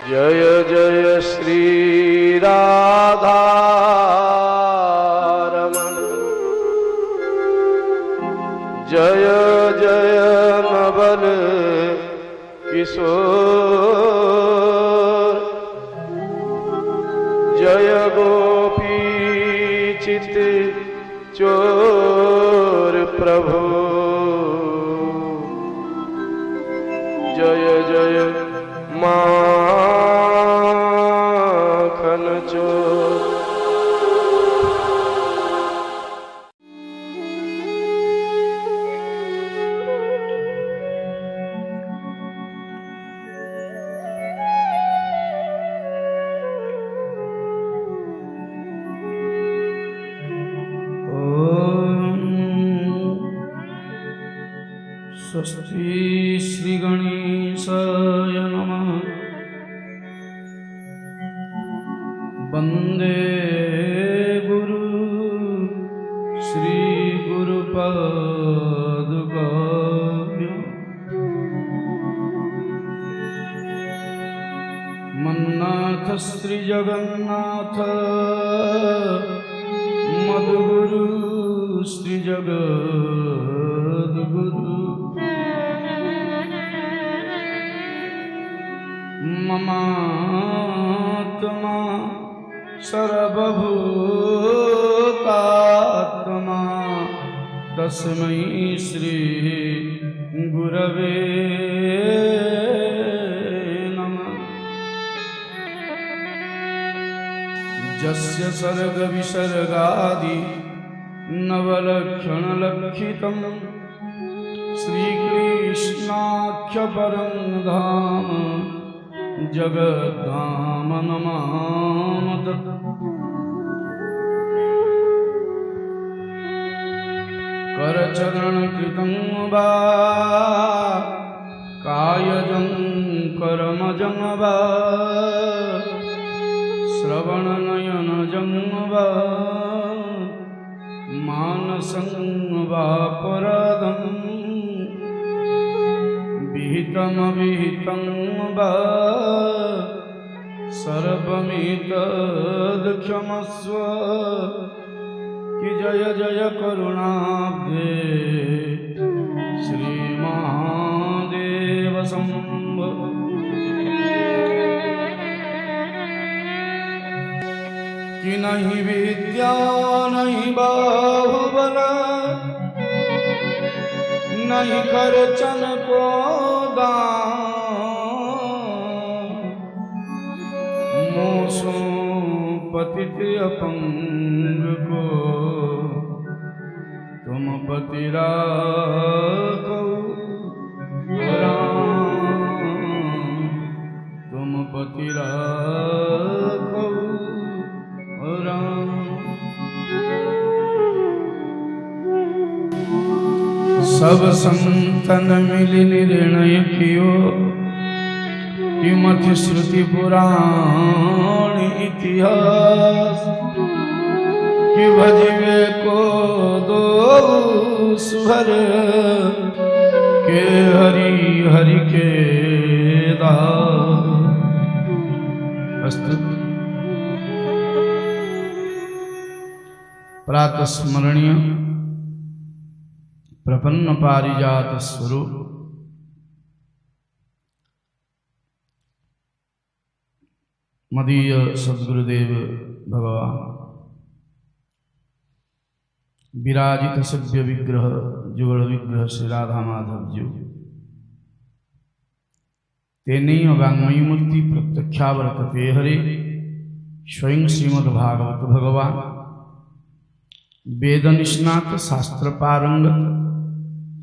जय जय श्री राधा रमण, जय जय नवल किशोर, जय गोपी चित चोर प्रभु, जय जय माखन चोर। स्वस्ति श्री गणेशाय नमः। वंदे गुरु श्री गुरुपादुकाभ्यां। मन्नाथ श्री जगन्नाथ मधुगुरु श्री जगद्गुरु। ममात्मा सर्वभूतात्मा तस्मै श्री गुरवे नमः। यस्य सर्ग विसर्गादि नवलक्षणलक्षितं श्रीकृष्णाख्य परं धाम जगद्धाम नमामि। करचरण कृतं वा कायजं कर्मजं वा श्रवणनयनजं वा मानसं वा परदं विहितं वा सर्वमेतद्क्षमस्व। कि जय जय करुणाब्धे श्रीमहादेव शम्भो। कि नहीं विद्या नहीं बाहुबल नहीं करचन को दान, मोसो पतित अपंग को तुम पति राखो राम, तुम पति राखो राम। सब संतन मिलि निर्णय कियो कि मति श्रुति पुराण इतिहास। कि भजिवे को दो सुहर के हरि हरि के दास। अस्तु। प्रातः स्मरणीय प्रपन्न पारिजात स्वरूप मदीय सद्गुरुदेव भगवान विराजित सभ्य विग्रह जुगल विग्रह श्री राधा माधव जी तेने वाङ्मयी मूर्ति प्रत्यक्षावर्तते हरे। स्वयं श्रीमद्भागवत भगवान वेद निष्णात शास्त्र पारंगत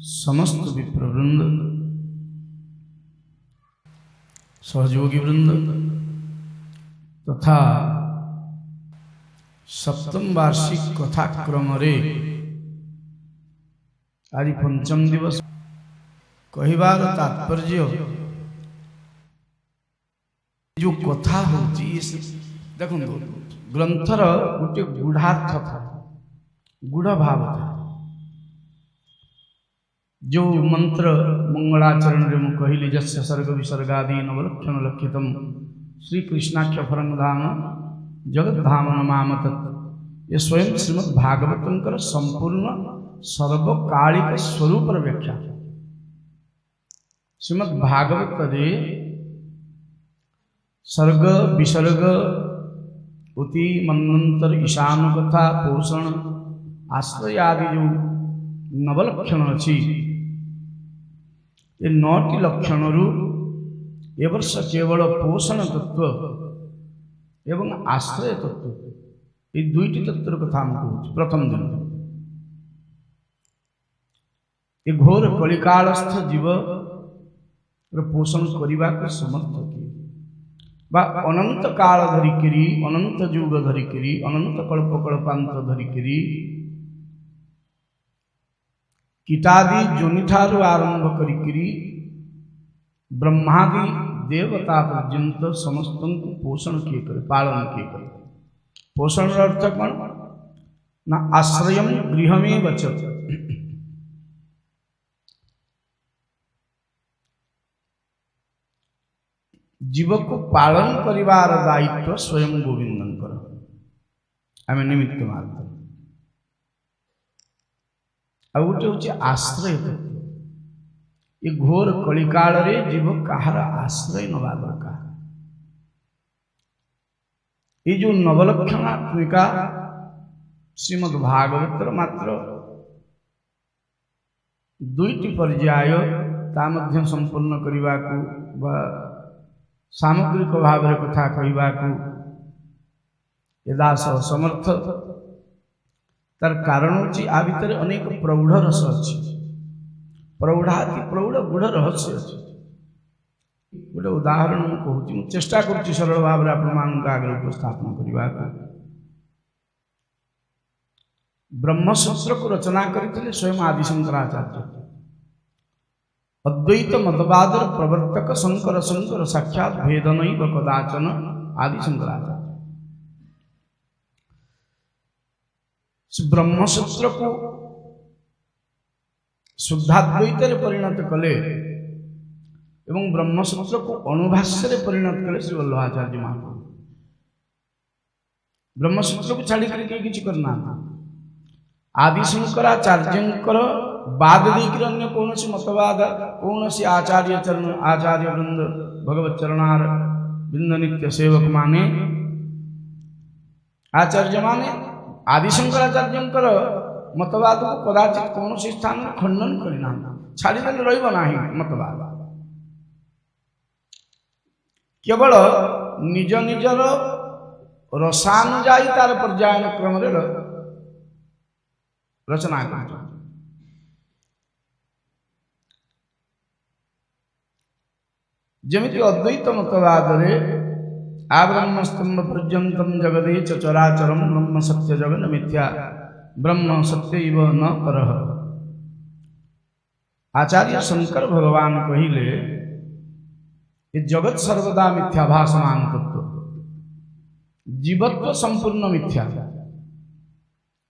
समस्त विप्रवृंद सहयोगी वृंद तथा सप्तम वार्षिक कथाक्रम रे आज पंचम दिवस कहबार तात्पर्य जो कथा होची देखो ग्रंथर गोटे गूढ़ार्थ था, गूढ़ भाव था। जो मंत्र मंगलाचरण रे कहली जस्य सर्ग विसर्गादि नवलक्षण लक्षितम श्री कृष्णाख्य फरंग धाम जगत धाम नमाम तत् ये स्वयं श्रीमद् भागवतंकर संपूर्ण सर्वकालिक स्वरूप व्याख्या। श्रीमद् भागवत रे सर्ग विसर्ग उति मनंतर ईशान कथा पोषण आश्रय आदि जो नवलक्षण अच्छी ये 9टी लक्षण ए वर्ष केवल पोषण तत्व एवं आश्रय तत्व ये 2टी तत्व कथा हमको प्रथम दिन ये घोर कलिकालस्थ जीव पोषण करने को समर्थ किए बा अनंत काल धरिकी अनंत युग धरिकी अनंत कल्प कल्पांत धरिकी कीटादि जोनि ठारू आरंभ करिकी ब्रह्मादि देवता पर्यंत समस्त को पोषण किए करे पालन किए करे। पोषण अर्थ कौन ना आश्रय गृह में बचत जीव को पालन करिवार दायित्व स्वयं गोविंदंकर आम निमित्त मात्र आ गोटे हूँ आश्रय तत्व। ये घोर कलिकाल रे जीव कहार आश्रय नवा दरकार। ये जो नवलक्षणात्मिका श्रीमद् भागवतर मात्र 2टी पर्याय ता मध्य संपूर्ण करने को सामग्रिक भाव कथा कहवा दास समर्थ तार कारण होची आ भितर अनेक प्रौढ़ रस अच्छी प्रौढ़ाति प्रौढ़ गूढ़ रहस्य अच्छी। गोटे उदाहरण मुझे कहूँ चेष्टा करुच्ची सरल भाव में आगे उपस्थापन करने। ब्रह्मसूत्र को रचना करते स्वयं आदि शंकराचार्य अद्वैत मतवाद प्रवर्तक शंकर शंकर साक्षात भेदन कदाचन आदि शंकराचार्य ब्रह्मसूत्र को शुद्धाद्वैत परिणत कले एवं ब्रह्मसूत्र को अणुभाष्य परिणत कले श्री वल्लभाचार्य महाप्रभु। ब्रह्मसूत्र को छाड़ी करके किसी करना आदि शंकराचार्यंकर बाद देकर अन्य कौन सी मतवाद कौन सी आचार्य चरण आचार्य वृंद भगवत चरणार वृंद नित्य सेवक माने आचार्य माने आदि शंकराचार्यंकर मतवाद को कदाचित कौन सी स्थान में खंडन करना छाड़ीदे रहा मतवाद केवल निज निजर रसानुजाई तार पर्यायन क्रम रचना कर। जमिति अद्वैत मतवाद रे आ ब्रह्मस्तंभ पर्यंतम जगदे चराचरम ब्रह्म सत्य जगन मिथ्या ब्रह्म सत्य इव न परः। आचार्य शंकर भगवान कहिले ये जगत सर्वदा मिथ्या भासमान तत्व जीवत्व संपूर्ण मिथ्या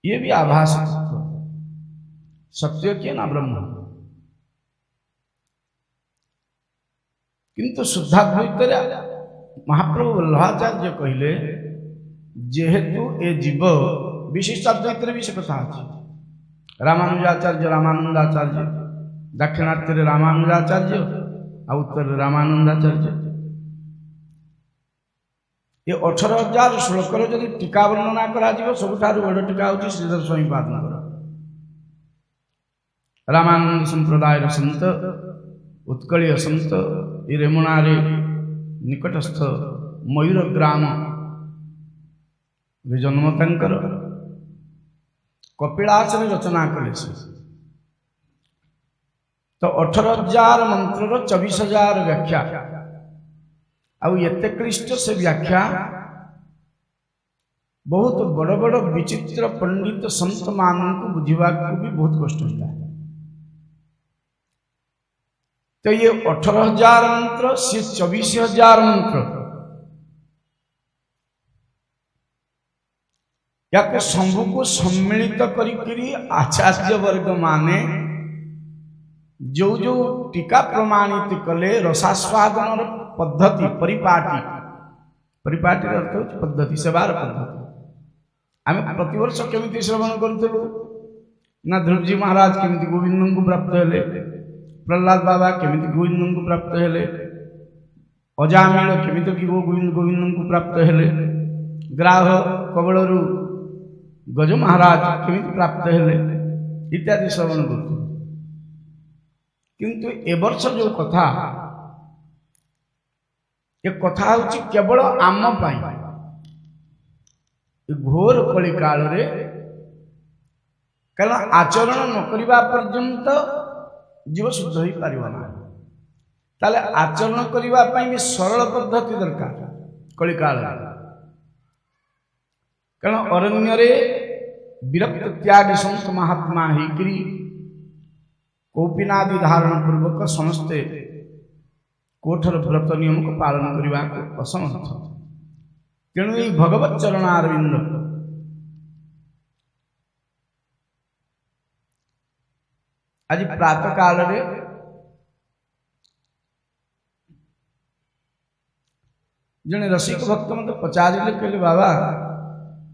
ये भी आभास तत्व सत्य के ना ब्रह्म। किंतु शुद्धाद्वैत महाप्रभु वल्लभाचार्य कहले जेहेतु ए जीव विशिष्टाद्वैत भी से कथा अच्छी रामानुजाचार्य रामानंदाचार्य दक्षिणात्य रामानुजाचार्य आ उत्तर रामानंदाचार्य ये 18,000 श्लोकर जदि टीका वर्णना करा सबुठारु बड़ टीका होची श्रीधर स्वामी पादनकर रामानंद संप्रदाय संत उत्कलीय संत ये रेमुणारे निकटस्थ मयूर ग्राम जन्म तंकर कपिलास रचना कले तो 18,000 मंत्र 24,000 व्याख्या आउ एते क्लिष्ट से व्याख्या बहुत बड़ बड़ विचित्र पंडित संत मान को बुझा भी बहुत कष्ट होता है। तो ये 18,000 मंत्र से 24,000 मंत्र या शंभु को सम्मिलित करी आचार्य वर्ग माने जो जो टीका प्रमाणित कले रसास्वादन पद्धति परिपाटी परिपाटी अर्थ होची पद्धति सेवार पद्धति आम प्रतिवर्ष केमिति श्रवण करूँ ना ध्रुवजी महाराज केमिति गोविंद को प्राप्त हेले प्रहलाद बाबा केमिति गोविंद को प्राप्त हेले अजामिल केमिति गोविंद को प्राप्त हेले ग्राह कबलरू गज महाराज केमिति प्राप्त हेले इत्यादि श्रवण करूँ किंतु ए वर्ष जो कथा ये कथा हूँ केवल आम पाई घोर कली काल रे कारण आचरण न करबा पर्यंत जीव शुद्ध हो पार ना ताले आचरण करबा पई भी सरल पद्धति दरकार कली काल कारण अरण्य रे विरक्त त्यागी संत महात्मा होकरी कौपिनादि धारण पूर्वक समस्ते कोठर व्रत नियम को पालन करने को असमर्थ तेणु ये भगवत चरणारविंद आज प्रातः काल रे जने रसिक भक्त मत पचारे कहले बाबा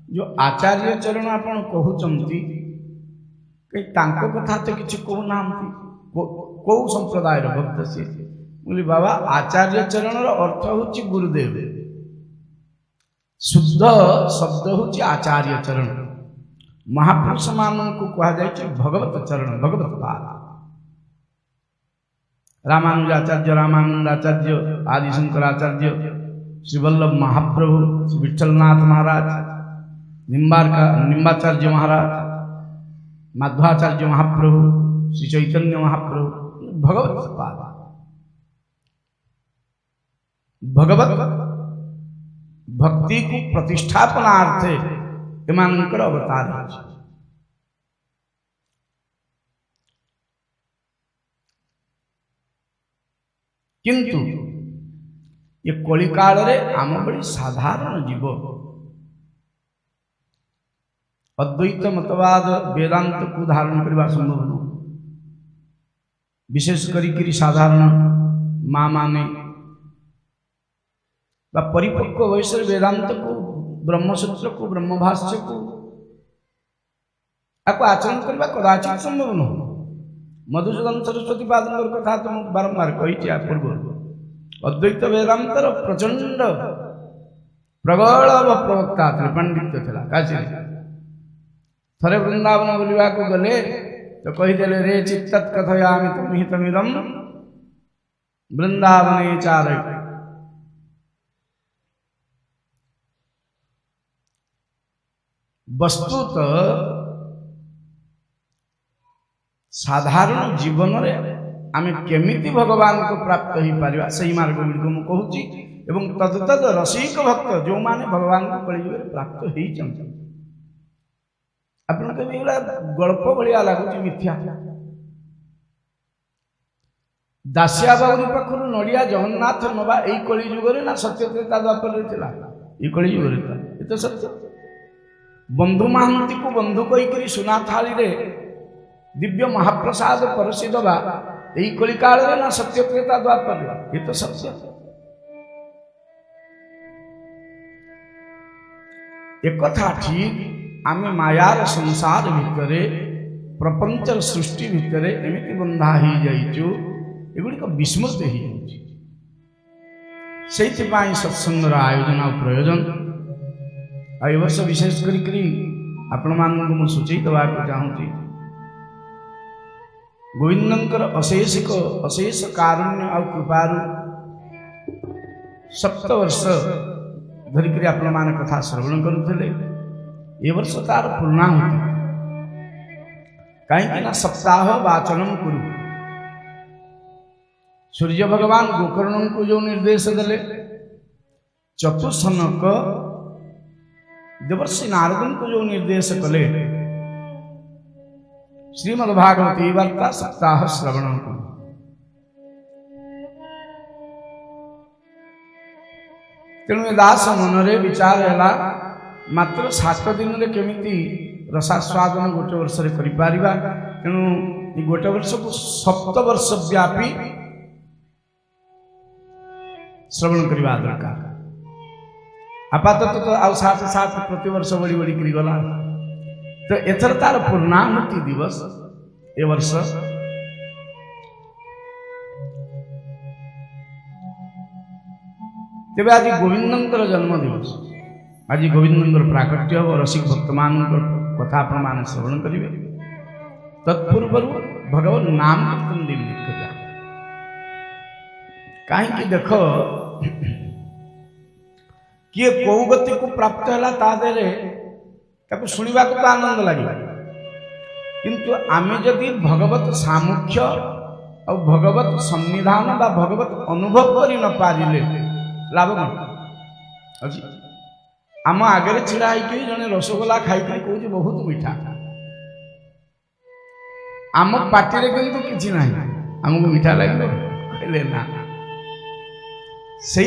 जो आचार्य चरण आपण कहउचंती कई तांको कथा तो किसी कहूना कौ संप्रदाय भक्त सी बोली बाबा आचार्य चरण अर्थ हूँ गुरुदेव शुद्ध शब्द हूँ आचार्य चरण महापुरुष मान को कहा जाए भगवत चरण भगवत पाद रामानुजाचार्य रामानंदाचार्य आदिशंकराचार्य श्रीवल्लभ महाप्रभु श्री विठलनाथ महाराज निम्बाचार्य महाराज माध्वाचार्य महाप्रभु श्री चैतन्य महाप्रभु भगवत पाद भगवत भक्ति को प्रतिष्ठापनार्थे एमानकर अवतार है किंतु ये कलिकाल रे आम बड़ी साधारण जीव अद्वैत मतवाद वेदांत को धारण करने संभव न विशेष करी साधारण माँ माने परिपक्व वयस वेदांत को ब्रह्मसूत्र को ब्रह्मभाष्य को आपको आचरण करने कदाचित संभव न मधुसूदन सरस्वती पादर कथा तो बारंबार कही पूर्व अद्वैत वेदांतर प्रचंड प्रबल प्रवक्ता थे पंडित था काशी थरे वृंदावन बुलवा को गले तो कहीदेले रे चित्तत् कथयामि तुमहितमिदं वृंदावने चारय वस्तुत साधारण जीवन रे आमे केमिति भगवान को प्राप्त हो पारिबा सही मार्ग गुड़ी को कहूची एवं तद रसिक भक्त जो माने भगवान को कलियुग प्राप्त हो चंद आपन कभी गल्प भलिया लगुच मिथ्या दासिया बाबू पाखर नड़िया जगन्नाथ नवा यही कलियुग ना सत्य त्रेता द्वापर ये कलियुग ये तो सत्य बंधु महांती को बंधु कहीकि सुना थाली रे दिव्य महाप्रसाद परसी दबा यही कलिकाल ना सत्य त्रेता द्वापर ये तो सत्य एक कथा ठीक आम मायार संसार भितर प्रपंचर सृष्टि भितर एमती बंधा हो जाइचु एगुड़िक विस्मृत हो सत्संगर आयोजन और प्रयोजन आ वर्ष विशेष करी आपण मानक मु सूचई देवा चाहूँगी गोविंदंकर अशेष कारुण्य और कृपारू 7 वर्ष धरिक आपण मान कथा श्रवण करुले ये वर्ष तार पूर्णाहुति कहीं सप्ताह वाचनम कुरु सूर्य भगवान गोकर्ण को जो निर्देश देले चतुसनक देवर्षि नारदन को जो निर्देश कले श्रीमद्भागवती वार्ता सप्ताह श्रवण कुरु तेणु दास मनरे विचार है मात्र 7 दिन रे केमिति रसास्वादन गोटे वर्ष रे करि पारिबा तेणु ये गोटे वर्ष को 7 वर्ष व्यापी श्रवण करवा दरकार आपातत तो आउ साथ साथ प्रतिवर्ष बढ़ी बढ़ी करी गला तो एथर तार पूर्णाहुति दिवस ए वर्ष तेबे आज गोविंदंकर जन्म दिवस आज गोविंदंकर प्राकट्य हो रसिक भक्त मान कथा आपण मान श्रवण करिवे तत्पूर्व भगवान नाम कीर्तन दिन करिया कहीं देख किए कौ गति को प्राप्त है ता देरे ताको सुनिबा को तो आनंद लगे किंतु आमे जदि भगवत सामुख्य और भगवत संविधान बा भगवत अनुभव करि न पारिले लाभ कौन अच्छी आम आगे छिड़ा होगी जड़े रसगोला खाई कौच बहुत मीठा आम पार्टी किंतु किसी ना आमको मीठा लगे कहले ना से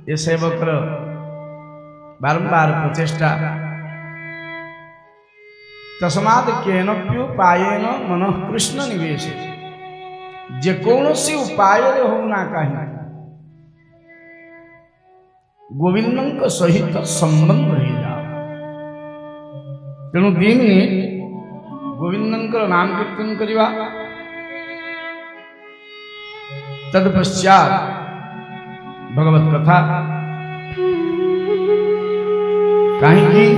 ये सेवकर बारंबार प्रचेष्टा तस्मात् केनप्युपायेन मनः कृष्ण निवेश जेकोसी उपाय होना कहीं गोविंद सहित संबंध रही जाओ तेणु दिन गोविंद नाम कीर्तन करवा तत्पश्चात भगवत कथा कहीं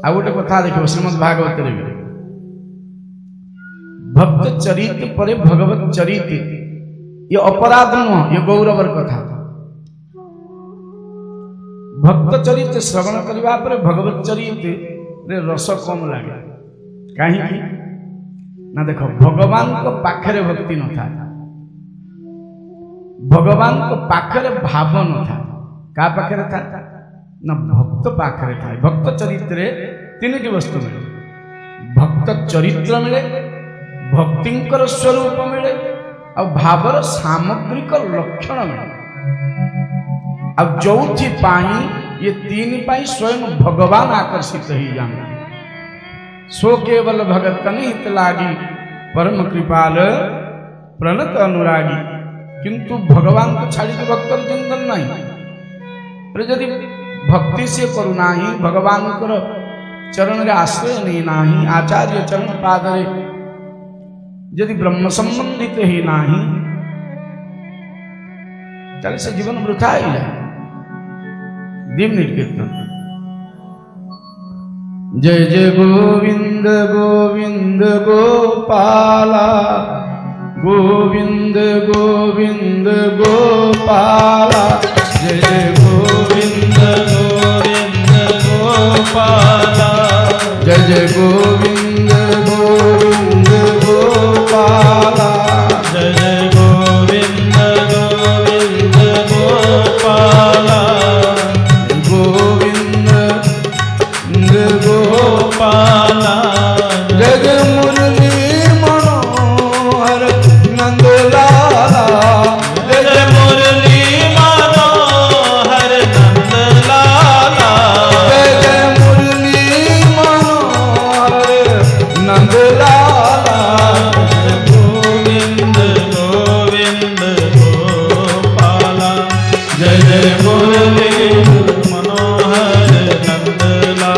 आ गोटे कथा देखो श्रीमद् भागवत भक्त चरित पर भगवत चरित ये अपराध नुह ये गौरवर कथा भक्त चरित श्रवण करने पर भगवत चरित रे रस कम लगे कहीं ना देखो भगवान को पाखरे भक्ति न था भगवान को पाखरे भाव न था का पाखरे था ना भक्त पाखरे था भक्त चरित्र तीन वस्तु मिले भक्त चरित्र मिले भक्तिंकर स्वरूप मिले और भावर सामग्रिक लक्षण मिले अब चौथी पाई ये तीन पाई स्वयं भगवान आकर्षित ही जाना सो केवल भगत निहित लागी परम कृपाल प्रणत अनुरागी किंतु भगवान को छाड़ी के भक्त चिंतन नहीं यदि भक्ति से करुणा ही भगवान को चरण रे आश्रय नहीं नाही आचार्य चरण पादरे यदि ब्रह्म संबंधित ही नाही चल से जीवन वृथा ही जाए दिव्य कीर्तन जय जय गोविंद गोविंद गोपाला गोविंद गोविंद गोपाला जय जय गोविंद गोविंद गोपाला जय जय गोविंद गोविंद गोपाला जय जय गोविंद गोविंद गोपाला गोविंद गोपाला जय जय मुरली मनोहर नंदलाला जय जय मुरली मनोहर नंदलाला जय जय मुरली मनोहर नंदलाला गोविंद गोविंद गोपाला जय जय मुरली मनोहर नंदलाला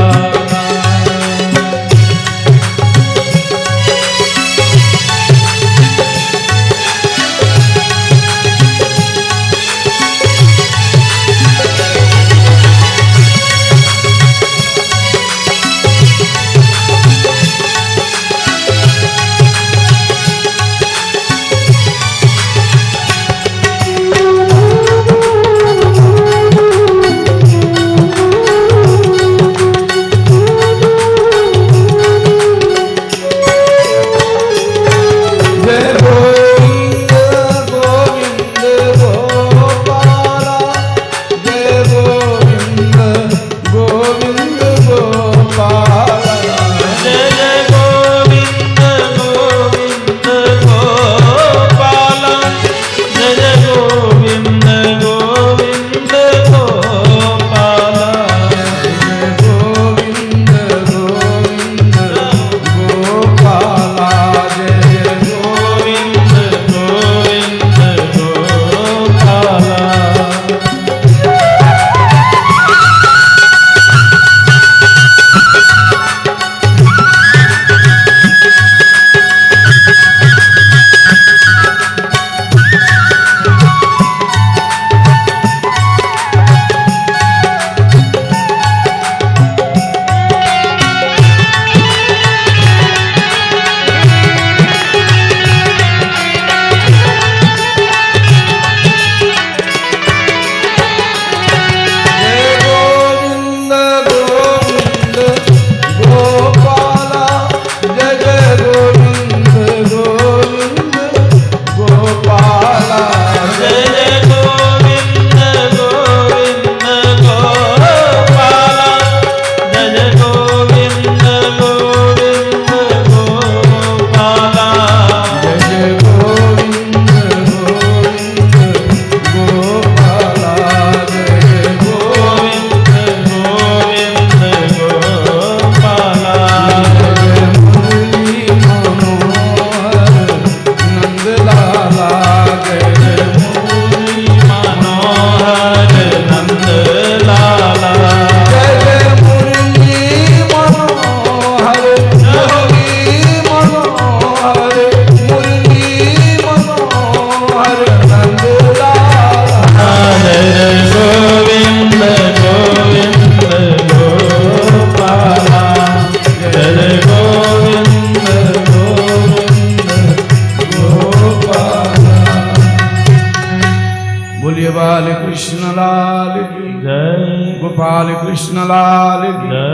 लाल की जय गोपाल कृष्ण लाल की जय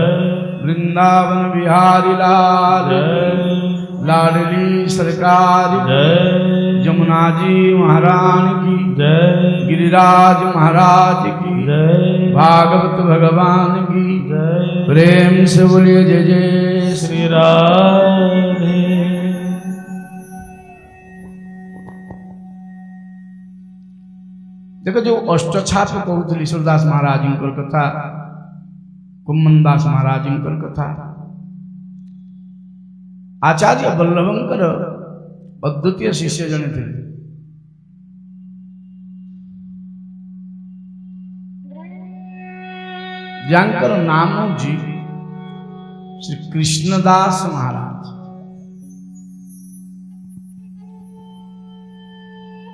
वृंदावन बिहारी लाल जय लाडली सरकार जय जमुना जी महारानी की जय गिरिराज महाराज की जय भागवत भगवान की जय प्रेम से बोलिए जय जय श्री श्री राधे। देखो जो अष्टछाप कहूली सूरदास महाराज कथा कुम्मन दास महाराज कथा आचार्य बल्लभंकर अद्वितीय शिष्य जने थे। जानकर नाम जी श्री कृष्णदास महाराज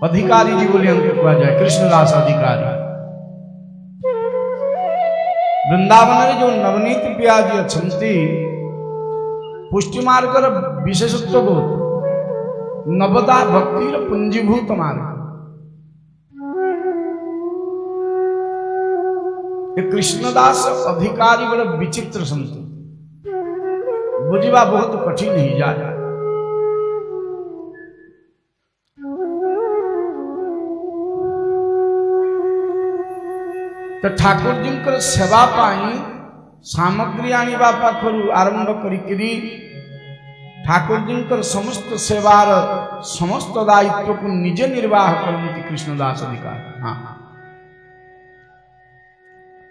अधिकारी जी बोले हमको कहा जाए कृष्णदास अधिकारी। वृंदावन में जो नवनीत पियाजी अच्छी पुष्टि मार्ग विशेषत्व को नवदा भक्ति पुंजीभूत मार्ग कृष्णदास अधिकारी बड़े विचित्र संत बुझवा बहुत कठिन ही जाए। तो ठाकुर जी सेवा पाई सामग्री आनिबा पाखरु आरंभ करी ठाकुर जी समस्त सेवार समस्त दायित्व को निजे निर्वाह करती कृष्णदास अधिकारी। हाँ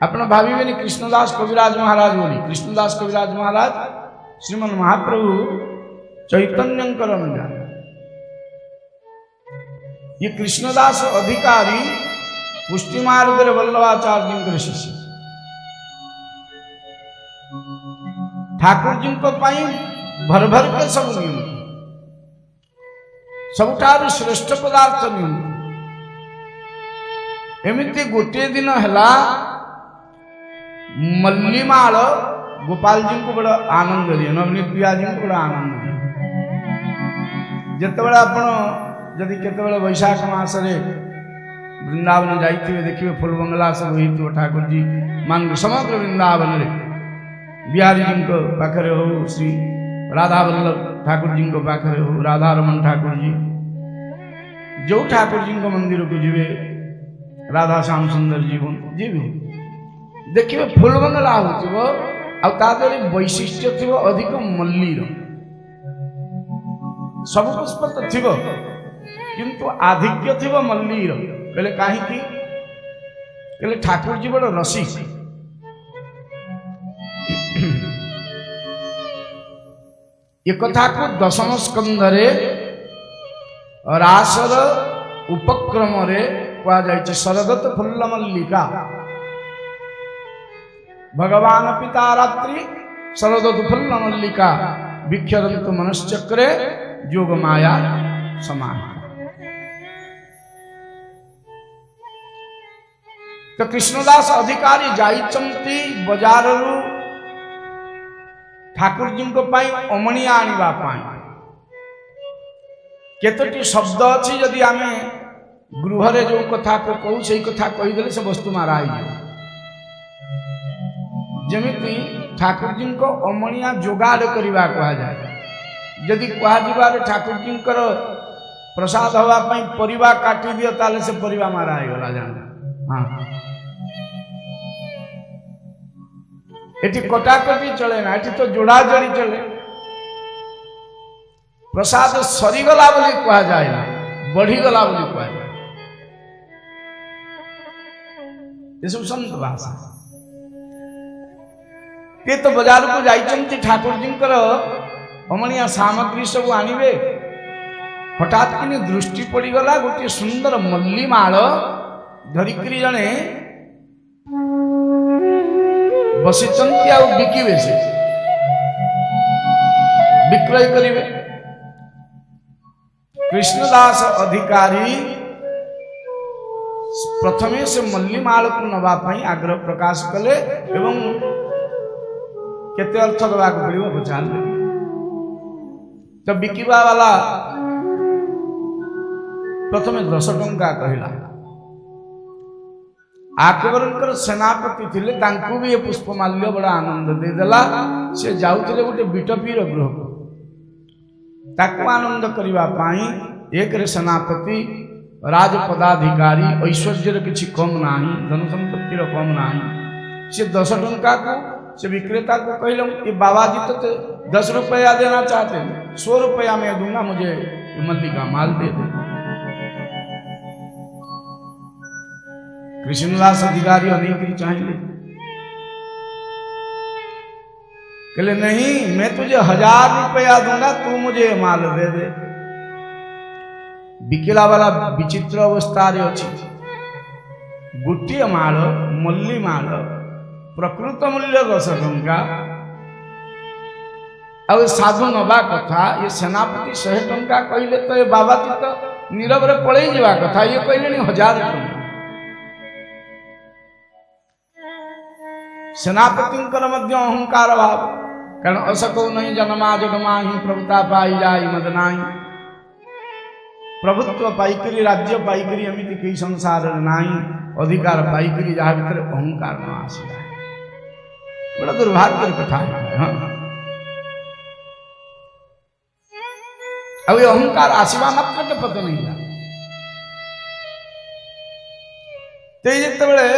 आपण भावी कृष्णदास कविराज महाराज बोली कृष्णदास कविराज महाराज श्रीमन महाप्रभु चैतन्यंकर ये कृष्णदास अधिकारी पुष्टि मार्ग वल्लभाचार्य शिष्य ठाकुर जी को पाई भर भर के सब नियम सबुठार श्रेष्ठ पदार्थ नियम एमती गोटे दिन है मल्लीमाल गोपाल जी को बड़ा आनंद दिए नवनीत पिया जी को बड़ा आनंद दिए जिते आपण जदि केतबेले वैशाख मासरे वृंदावन जाइए देखिए फुल बंगला सब होइतो ठाकुर जी मान समग्र वृंदावन रे बिहारी जी को पाखरे हो श्री राधा वल्लभ ठाकुर जी को पाखरे हो राधा रमन ठाकुर जी जो ठाकुर जी को मंदिर को जीवे राधा श्याम सुंदर जी जी भी देखिए फुल बंगला हो वैशिष्ट्य थी अधिक मल्लीर सब पुष्प तो थी किंतु आधिक्य थी मल्लीर कहले कहीं कहले ठाकुर जी बड़ रसिक ये कथा को दशम स्कंदरे रासर उपक्रम रे कहा जाए सरगत फुल्ल मल्लिका भगवान पिता रात्रि सरगत फुल्ल मल्लिका विक्षरंतु मनश्चक्रे जोग माया समान। तो कृष्णदास अधिकारी जाइचंती बजार ठाकुर जी को पाई अमणिया आनिबा पाई केतोटी शब्द अच्छी जदि आम गृह रे जो कथा को कहू से कथा कहीदेले से वस्तु मारा जमिति ठाकुर जी को अमणिया जोगाड़ करवा कहा जाए जदि कह ठाकुर जी प्रसाद हवापाई परिवा काटी दियो ताले से परिवा मारा गला जान। हाँ एटी कटाकटी चले ना एटी तो जोड़ा जोड़ी चले प्रसाद सरीगला बोली कहा जाए ना बढ़ीगला बोली कहा जाए ये सब संत भाषा ये तो बाजार को जाइचंती ठाकुर जी अमणिया सामग्री सब आनिबे हठात कि दृष्टि पड़गला गोटे सुंदर मल्लीमाल धरिकी जड़े बसिचंती आ बिकिबे से विक्रय करिवे कृष्णदास अधिकारी प्रथमे से मल्लीमाल को नवाई आग्रह प्रकाश कले एवं केते अर्थ दवा पड़ो पचार तो बिकिबा वाला प्रथमे 10 टंका कहला आकबरंकर सेनापति थिले तांकु भी ये पुष्पमाल्य बड़ा आनंद देदेला से जाउथिले गोटे बिटपीर गृह ताकु आनंद करिवा पाई एक रे सेनापति राजपदाधिकारी ऐश्वर्यर किछि कम नाही धन संपत्तिर कम नाही से 10 टंका को से विक्रेता को कहल कि बाबा जी तो 10 रुपया देना चाहते हैं 100 रुपया में दूंगा मुझे मल्लिका माल दे दे। कृष्णदास अधिकारी अनेक चाहिए कहले नहीं मैं तुझे 1000 रुपया दूंगा तू मुझे माल दे दे। बिकिला वाला विचित्र अवस्था रे अछि गोटे माल मल्ली माल प्रकृत मूल्य 10 टंका अब साधु नबा कथा ये सेनापति 100 टंका कहले तो ये बाबा जी तो नीरव रे पळेई जेबा कथा ये कहले 1000 टंका। सेनापतिंकर मध्य अहंकार भाव कारण असको नहीं जन्मा जगमाही प्रभुता पाई जाई मद नाही प्रभुत्व पाइकरी राज्य पाइकरी एमिति कई संसार नाही अधिकार पाइकरी जहा भीतर अहंकार न आसीला बड़ा दुर्भाग्य कथा है। हाँ अब ये अहंकार आसीबा मात्र के पता नहीं जा ते जेतेबेले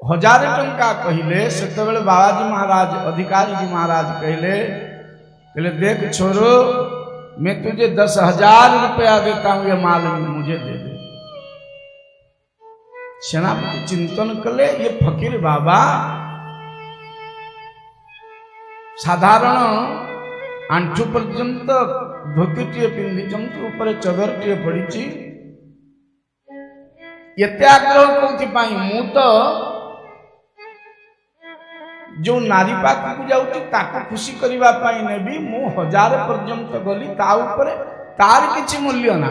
1000 टंका कहले सेतेबेले बाबाजी महाराज अधिकारी जी महाराज कहले देख छोरो मैं तुझे 10,000 रुपया देता हूं ये माल मुझे दे दे। सेनापति चिंतन कले ये फकीर बाबा साधारण आंठू पर्यंत धोतीटे पिंधिचंती ऊपर चदरटे पड़ी एते आग्रह कौथि पाई मु तो जो नारी पाखु को जाउची ताको खुशी करिवा पाई नेबी मु 1000 पर्यंत गली ता ऊपर तार किछि मूल्य ना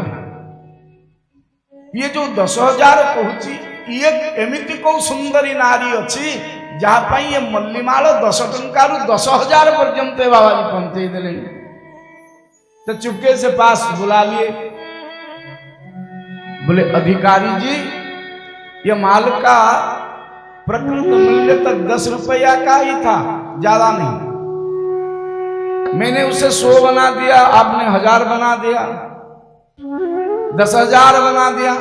ये जो 10,000 कहूची ये एमिति को सुंदरी नारी अछि जहा पाई ये मल्लीमाल 10 टंका रु 10,000 पर्यंत बाबा जी पहुंचे देले तो चुपके से पास बुला लिए बोले अधिकारी जी ये माल का प्रकृत मूल्य तक 10 रुपया का ही था ज्यादा नहीं मैंने उसे 100 बना दिया आपने 1000 बना दिया 10,000 बना दिया।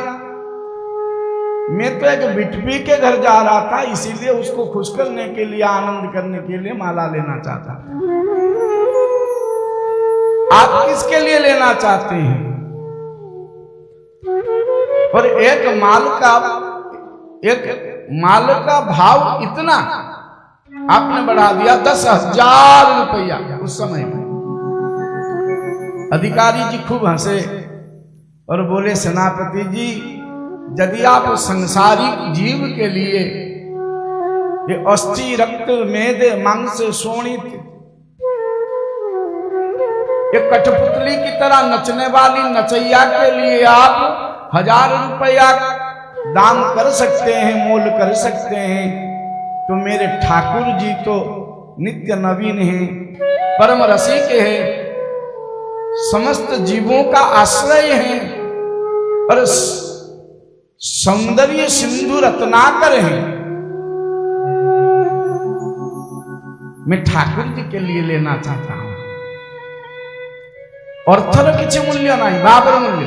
मैं तो एक बिटपी के घर जा रहा था इसीलिए उसको खुश करने के लिए आनंद करने के लिए माला लेना चाहता था। आप किसके लिए लेना चाहते हैं? और एक माल का भाव इतना आपने बढ़ा दिया 10,000 रुपया उस समय में। अधिकारी जी खूब हंसे और बोले सेनापति जी यदि आप संसारिक जीव के लिए ये अस्थि रक्त मेद मांस शोणित एक कठपुतली की तरह नचने वाली नचैया के लिए आप 1000 रुपया दान कर सकते हैं मोल कर सकते हैं तो मेरे ठाकुर जी तो नित्य नवीन हैं परम रसिक हैं समस्त जीवों का आश्रय हैं और सौंदर्य सिंधु रत्नाकर हैं। मैं ठाकुर जी के लिए लेना चाहता हूं। अर्थर किसी मूल्य नहीं भावर मूल्य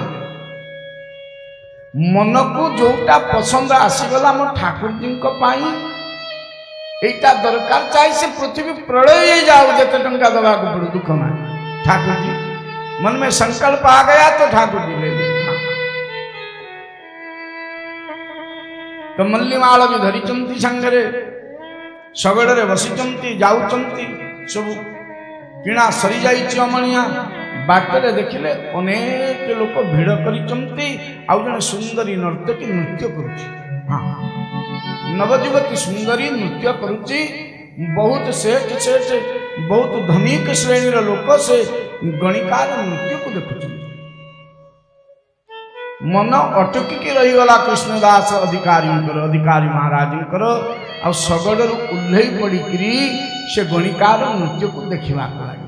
मन को जोटा पसंद आसीगला मो ठाकुर जी को पाई एटा दरकार चाहे से पृथ्वी प्रलय जाओ जते टंका दबा को पड़ो दुख ना ठाकुर जी मन में संकल्प आ गया तो ठाकुर जी ले तो मल्लीमाल भी धरिचंती संगरे शगड़े बसिचंती जाउचंती सब किणा सरी जाइछि अमणिया बाटरे देखिले अनेक लोक भिड़ करिचंती आउ जने सुंदरी नर्तकी नृत्य करुछि। हाँ नवजुवती सुंदरी नृत्य करुछि बहुत सेठ बहुत धनिक श्रेणी लोक से गणिकार नृत्य को देखुछन मन अटकी रहीगला कृष्णदास अधिकारी महाराज आ सगड़ उल्लई पड़ी से गणिकार नृत्य को देखा लगे।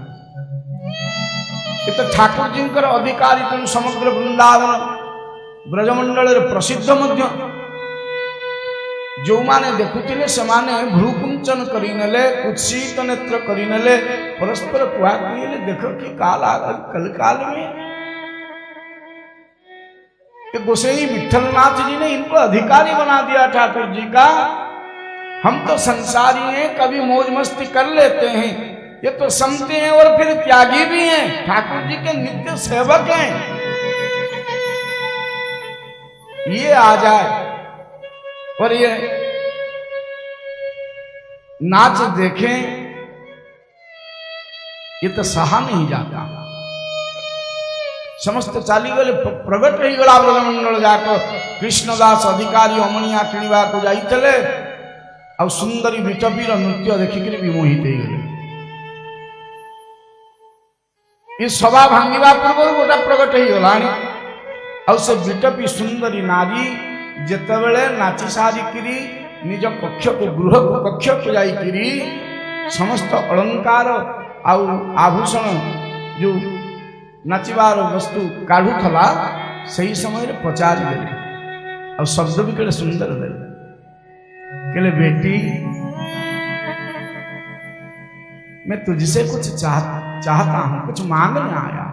ये तो ठाकुर जी अधिकारी तेणु समग्र वृंदावन ब्रजमंडल प्रसिद्ध मध्य ଯେଉଁମାନେ ଦେଖୁଥିଲେ ସେମାନେ ଭ୍ରୁକୁଞ୍ଚନ କରିନେଲେ, କୁତ୍ସିତ ନେତ୍ର କରିନେଲେ, परस्पर कुआले देखो कि काल आ गया, कल काल में गोसाई विठलनाथ जी ने इनको अधिकारी बना दिया ठाकुर जी का। हम तो संसारी हैं, कभी मौज मस्ती कर लेते हैं, ये तो समते हैं और फिर त्यागी भी हैं, ठाकुर जी के नित्य सेवक हैं। ये आ जाए और ये नाच देखें, ये तो सहा नहीं जाता। समस्त चाली गले प्रगट रही गला ब्रजमंडल जाकर कृष्णदास अधिकारी अमणिया किणवा को जाइतले और सुंदरी बिटपीर नृत्य देखिक विमोहित हो गले। ये सभा भांगिबा पूर्व गोटा प्रगट हो गला और से बिटपी सुंदरी नारी जेतेबेले नाची सारिकी निज कक्ष को गृह को कक्ष को जाइकी समस्त अलंकार आउ आभूषण जो नाचिबार वस्तु काढ़ुला सही समय पचारि देले और शब्द भी केड़े सुंदर देले। कहले बेटी मैं तुझसे कुछ चाहता हूं, कुछ मांगने आया।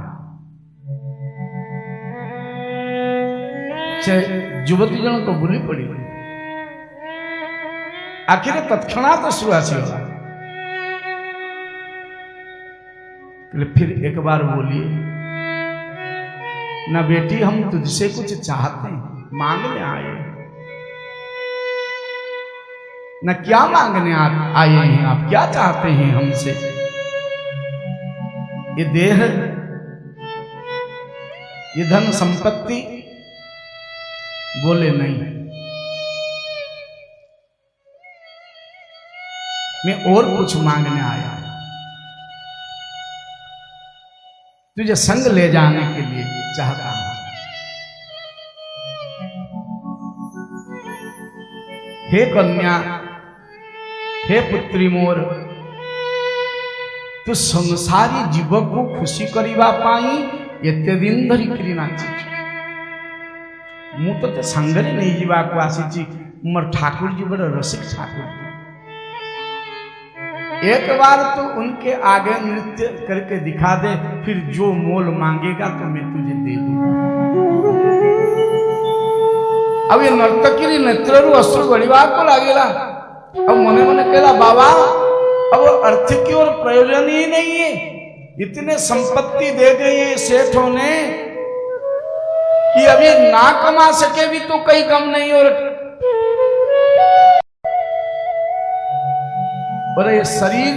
से युवती जन को बुली पड़ी, आखिर तत्क्षणात सुहासी होला। फिर एक बार बोलिए ना बेटी, हम तुझसे कुछ चाहते हैं, मांगने आए। ना क्या मांगने आए हैं आप, क्या चाहते हैं हमसे? ये देह, ये धन संपत्ति? बोले नहीं, मैं और कुछ मांगने आया, तुझे संग ले जाने के लिए चाहता हूं। हे कन्या, हे पुत्री मोर, तू संसारी जीव को खुशी करवा पाई एते दिन धरिकी नाची। मु तो सांगरे नहीं जीवा को आसी, मोर ठाकुर जी बड़े रसिक ठाकुर जी। एक बार तो उनके आगे नृत्य करके दिखा दे, फिर जो मोल मांगेगा तो मैं तुझे दे दूंगा। अब ये नर्तकी नेत्रु अश्रु गढ़वा को लगेगा। अब मने मने कहला बाबा अब अर्थ की और प्रयोजन ही नहीं है, इतने संपत्ति दे गए ये सेठों ने कि अभी ना कमा सके भी तो कहीं कम नहीं। और ये शरीर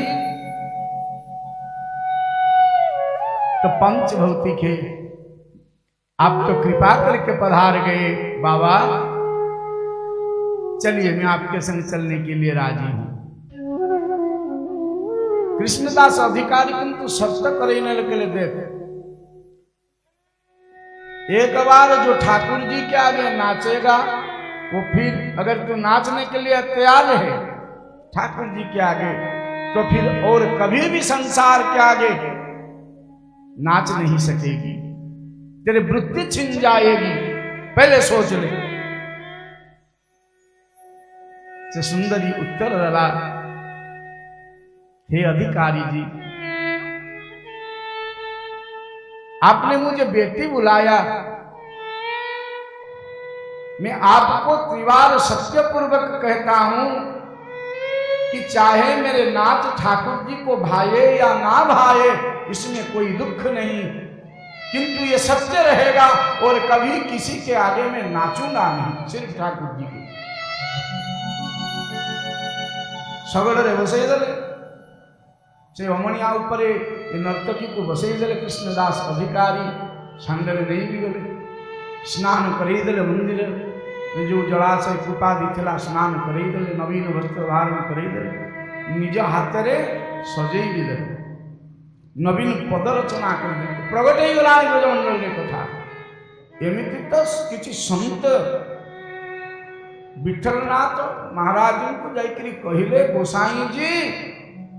तो पंच भौतिक है, आप तो कृपा करके पधार गए बाबा, चलिए मैं आपके संग चलने के लिए राजी हूं। कृष्णदास अधिकारी किंतु सत्य करने लगे। देख एक बार जो ठाकुर जी के आगे नाचेगा वो फिर अगर तू नाचने के लिए तैयार है ठाकुर जी के आगे, तो फिर और कभी भी संसार के आगे नाच नहीं सकेगी, तेरे वृत्ति छिन जाएगी। पहले सोच ले। से सुंदरी उत्तर दला, हे अधिकारी जी, आपने मुझे बेटी बुलाया, मैं आपको त्रिवार सत्यपूर्वक कहता हूं कि चाहे मेरे नाथ ठाकुर जी को भाए या ना भाए इसमें कोई दुख नहीं, किंतु ये सत्य रहेगा और कभी किसी के आगे में नाचूंगा नहीं, सिर्फ ठाकुर जी को। सगड़े बसई दे से अमणिया ऊपर नर्तकी को बसई दे कृष्णदास अधिकारी सांगरे नहीं भी गले। स्नान करईदे मंदिर जो जलाशय कृपादि थिला स्नान करईदे, नवीन वस्त्र धारण करईदे, निज हाथ रे सजई भी दे, नवीन पद रचना कर प्रगट हो गला ब्रजमंडल कथा। एमती तो किसी संत विठलनाथ महाराज को जाकर कहले, गोसाई जी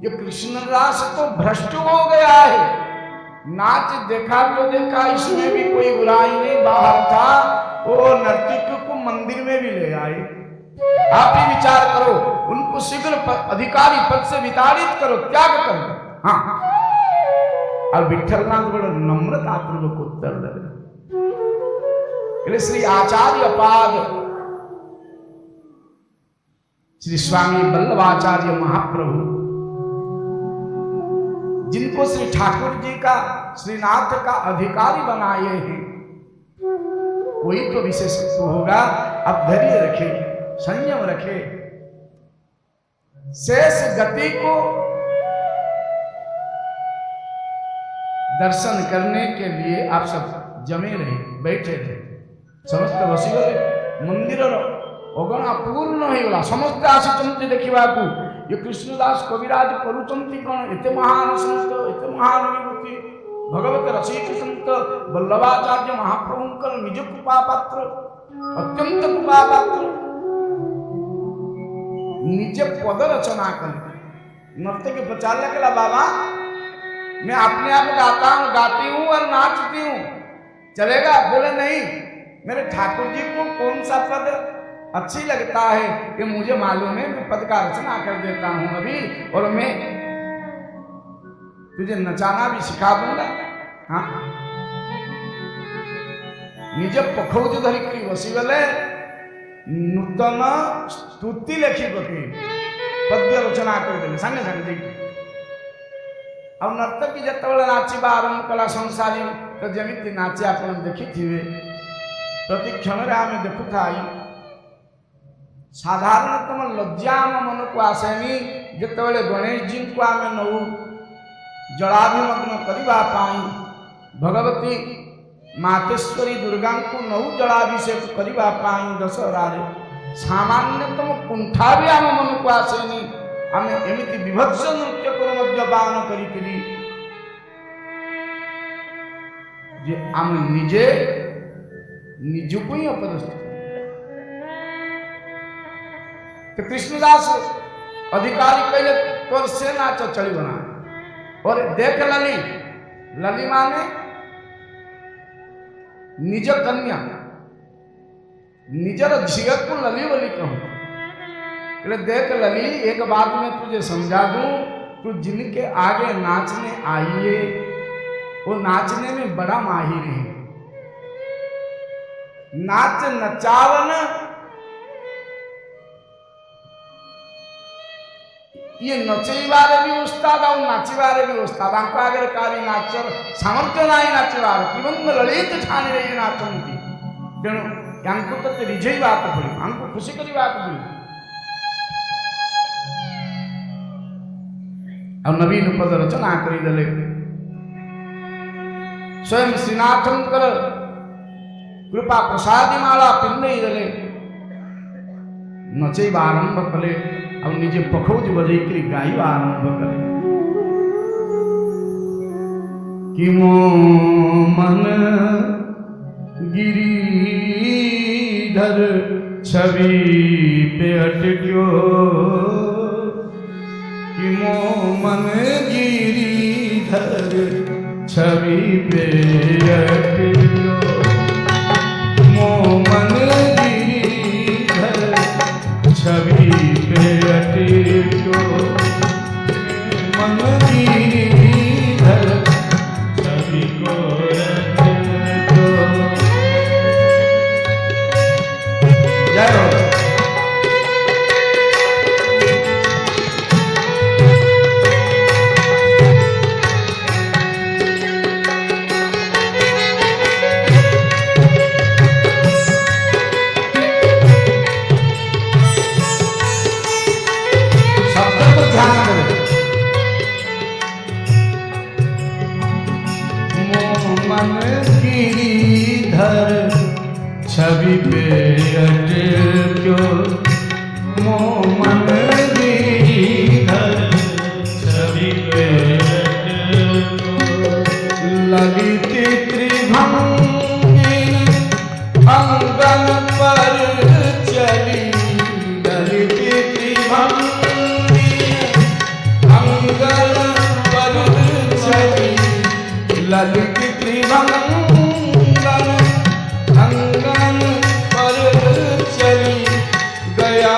ये कृष्णदास तो भ्रष्ट हो गया है, नाच देखा तो देखा, इसमें भी कोई बुराई नहीं, बाहर था वो नर्तकी को मंदिर में भी ले आए। आप ही विचार करो, उनको शीघ्र अधिकारी पद से विताड़ित करो, त्याग करो। हाँ, और विठलनाथ बड़ा नम्रता पूर्वक उत्तर दे। श्री आचार्य पाद श्री स्वामी वल्लभाचार्य महाप्रभु, जिनको श्री ठाकुर जी का श्रीनाथ का अधिकारी बनाए हैं, कोई तो विशेषत्व होगा। अब धैर्य रखे, संयम रखे, शेष गति को दर्शन करने के लिए आप सब जमे रहे, बैठे रहे। समस्त बसीगले मंदिर अगणा पूर्ण होगला, समस्त आसी देखा ये कृष्णदास कविराज करुचंती कौन एते महान संत, एते महान विभूति भगवत रसिक संत वल्लभाचार्य महाप्रभुंकर निज कृपा पात्र, अत्यंत कृपा पात्र, निजे पद रचना कर नृत्य के प्रचार लगेगा। बाबा मैं अपने आप गाता हूँ, गाती हूँ और नाचती हूँ, चलेगा? बोले नहीं, मेरे ठाकुर जी को कौन सा पद अच्छी लगता है कि मुझे मालूम है, मैं पद का रचना कर देता हूँ अभी, और मैं तुझे नचाना भी सिखा दूंगा। हाँ, निज पखौज धरिकी बसीगले नूतन स्तुति लेखी पके पद्य रचना करदे संगे संगे। और नर्तकी जिते नाचवा आरंभ कला संसारी तो जमी नाचे आप देखी थे, प्रतिक्षण आम देखुथा साधारणतम लज्जा आम मन को आसेनी जिते गणेश जी को आम नौ जलाभिमग्न करने, भगवती मातेश्वरी दुर्गा को नौ जलाभिषेक करने दशहरा सामान्यतम कुंठा भी आम मन को आसेनी। आम एमती विभत्स नृत्य कर मद्यपान करी आम निजे निजको ही अपदस्थ। तो कृष्णदास अधिकारी कहले तोर से नाच चली बना, और देख लली, लली माने निज कन्या, निजर झिया को लली बोली कहूं। देख लली, एक बात मैं तुझे समझा दूं, तू जिनके आगे नाचने आई है वो नाचने में बड़ा माहिर है। नाच नचावन ये नचेबारे भी उस्ताद और नाचबारे भी उस्ताद। आंको आगे कारी नाचर सामर्थ्य नाई नाचबार किबंग ललित ठानी रही नाचंती, तेणु यांको तो रिझई बात पड़ी, हमको खुशी करी बात पड़ी। और नवीन पद रचना करीदले स्वयं श्रीनाथंकर कृपा प्रसादी माला पिंदे नचेबा आरंभ कले और निजे पखौज बजैकरी गाइबा आरंभ करे कि मो मन गिरिधर छवि पे अटक्यो, कि मो मन गिरिधर छवि पे अटक्यो, मो मन गिरिधर छवि पे अटक्यो, मन गिरिधर छवि को रटक्यो। जय हो। छवि पे अटक्यो, मो मन गिरिधर छवि पे अटक्यो, ललित त्रिभंगी अंगन पर चली, ललित त्रिभंगी अंगन पर चली, ललित त्रिभंगी अंगन पर चली, गया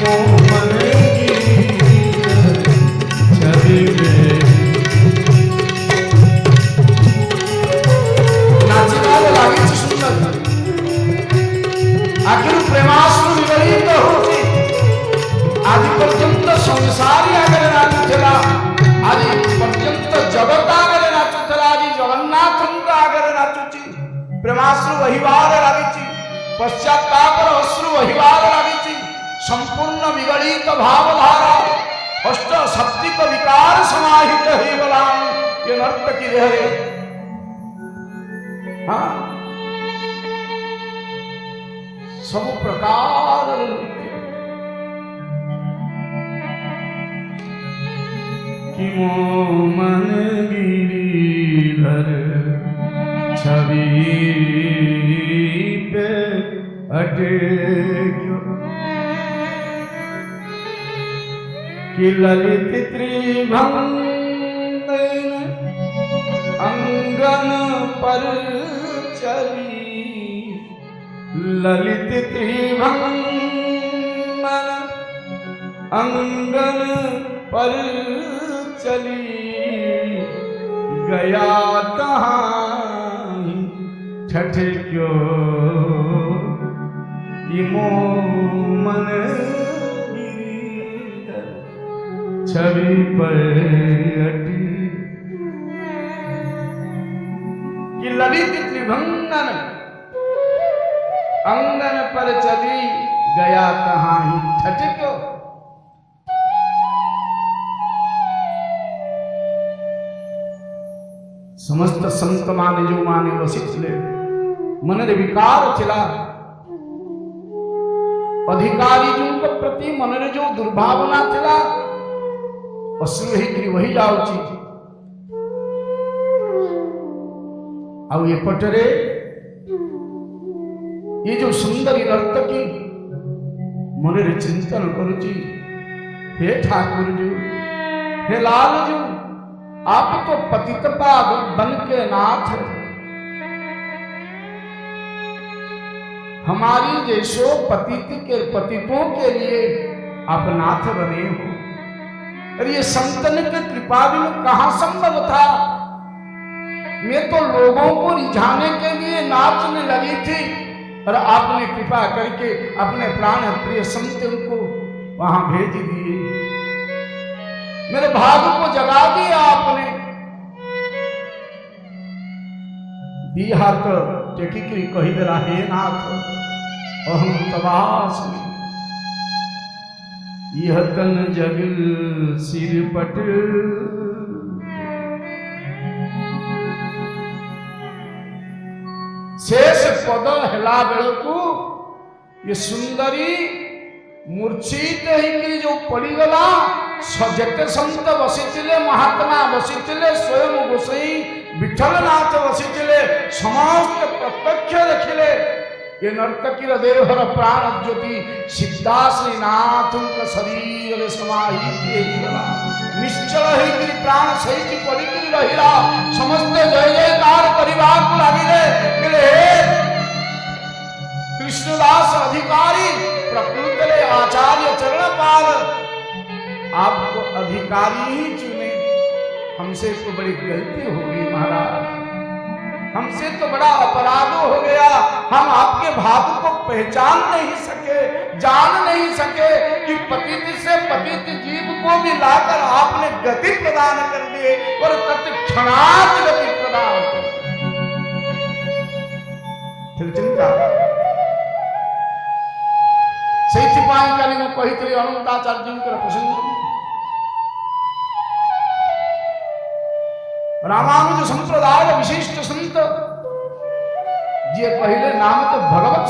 मोमन गिरिधर छवि में नाचिबारे लागिछि सुंदर आखिर प्रेमाश्रु विगलित होछि आदि पर्यंत संसारी आगरे नाचुथिला आदि पर्यंत जगत आगरे नाचुथिला आदि जगन्नाथ आगरे नाचुछि प्रेमाश्रु वहिबार लागिछि पश्चातापर अश्रु वहिबार लागिछि संपूर्ण विगलित भावधारा अष्ट शक्तिक विकार समाहित होइगला ये नर्तकी देहरे हाँ सब प्रकार कि मोमन गिरिधर छवि पे अटक्यो कि ललित त्रिभंग अंगन पर चली ललित त्रिभंग अंगन पर चली गया कहाँ छठ क्यों कि मोमन गिरिधर छवि पर अटी कि ललित त्रिभंगन अंगन पर चली गया कहाँ ही छठ क्यों समस्त संत माने जो माने बसिथिले मनरे विकार थिला अधिकारी जो प्रति मनरे जो दुर्भावना थिला अश्रु ही वही जाउची आउ ये पटरे ये जो सुंदरी नर्तकी मनरे चिंतन करुची हे ठाकुर जी हे लाल जी आप तो पतित पाद बन के नाथ हमारी जैसो पतित के पतितों के लिए आप नाथ बने हो। और ये संतन के कृपा बिनु कहां संभव था। मैं तो लोगों को रिझाने के लिए नाचने लगी थी और आपने कृपा करके अपने प्राण प्रिय संतन को वहां भेज दिए। मेरे भाग को जगा दिया आपने। दी हाथ टेकी कही दे रहा हे नाथ अहम तबास यह तन जग सिर पट शेष पद हेला बेलू ये सुंदरी मूर्छित होकर जो पड़गला जेते संत बसीथिले महात्मा बसीथिले स्वयं गोसाई विठलनाथ बसीथिले समस्त प्रत्यक्ष देखिले ये नर्तकीर देहर प्राण ज्योति सिद्धाश्रीनाथ शरीर समाहित निश्चल होकर प्राण सहित पड़िकी रहिला। समस्त जय जयकार करने लगे कृष्णदास अधिकारी प्रकृत आचार्य चरणपाल आपको अधिकारी ही चुने। हमसे तो बड़ी गलती हो गई महाराज, हमसे तो बड़ा अपराध हो गया। हम आपके भाव को पहचान नहीं सके, जान नहीं सके कि पतित से पतित जीव को भी लाकर आपने गति प्रदान कर दी और तत्क्षणात गति प्रदान कर दी। चिंता से कही अनंताचार्य प्रसंग रामानुज संप्रदाय विशिष्ट संत जी पहले नाम तो भगवत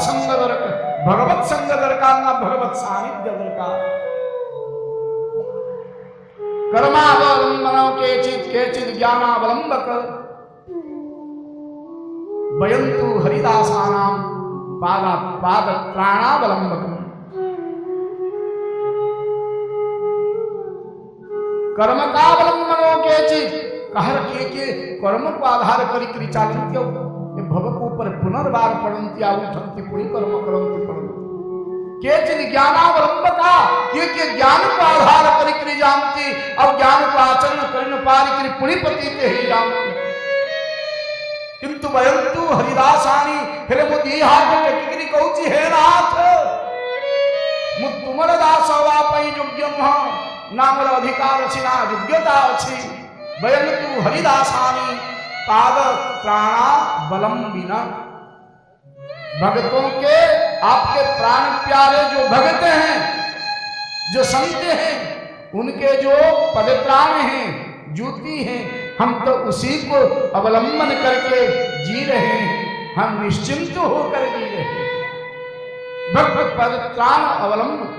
संग दरकार ना भगवत सानिध्य दरकार। कर्मावलंबन केचित ज्ञानावलंबक वयंतु हरिदासानां पाद त्राणावलंबकम्। कर्म का अवलंबनो केचित कह रखिए कि कर्म को आधार करी चालन्त्य भव को ऊपर पुनर्बार पड़ंती उठंती पुणी कर्म करंती पड़ंती केचिन ज्ञानावलंबका के ज्ञान को आधार करी जानती अब ज्ञान को आचरण करने पारी पुणिपति ते ही जानती किंतु वयंतु हरिदासानी हेले मु दी हाथ टेकिकरी कहूची हे नाथ मु तुमर दास हवा पई योग्य नह नामर अधिकार अछि ना योग्यता अछि वयंतु हरिदासानी पाद प्राणा बलम बिना भक्तों के आपके प्राण प्यारे जो भक्त हैं जो संत हैं उनके जो पवित्राण हैं ज्योति हैं हम तो उसी को अवलंबन करके जी रहे हैं हम निश्चिंत होकर जी रहे हैं भक्त पवित्राण अवलंबन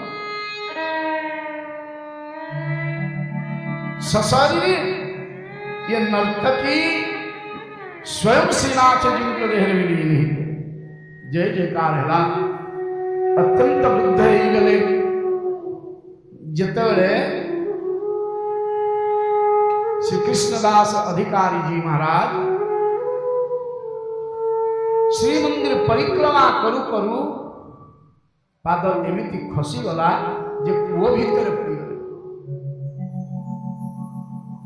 सशरीर ये नर्तकी स्वयं श्रीनाथ जी को देह नहीं जय जयकार है अत्यंत वृद्ध गले जिते श्री कृष्णदास अधिकारी जी महाराज श्री मंदिर परिक्रमा करू करू पाद एमती खसी गला जे कूओ भीतर पड़गले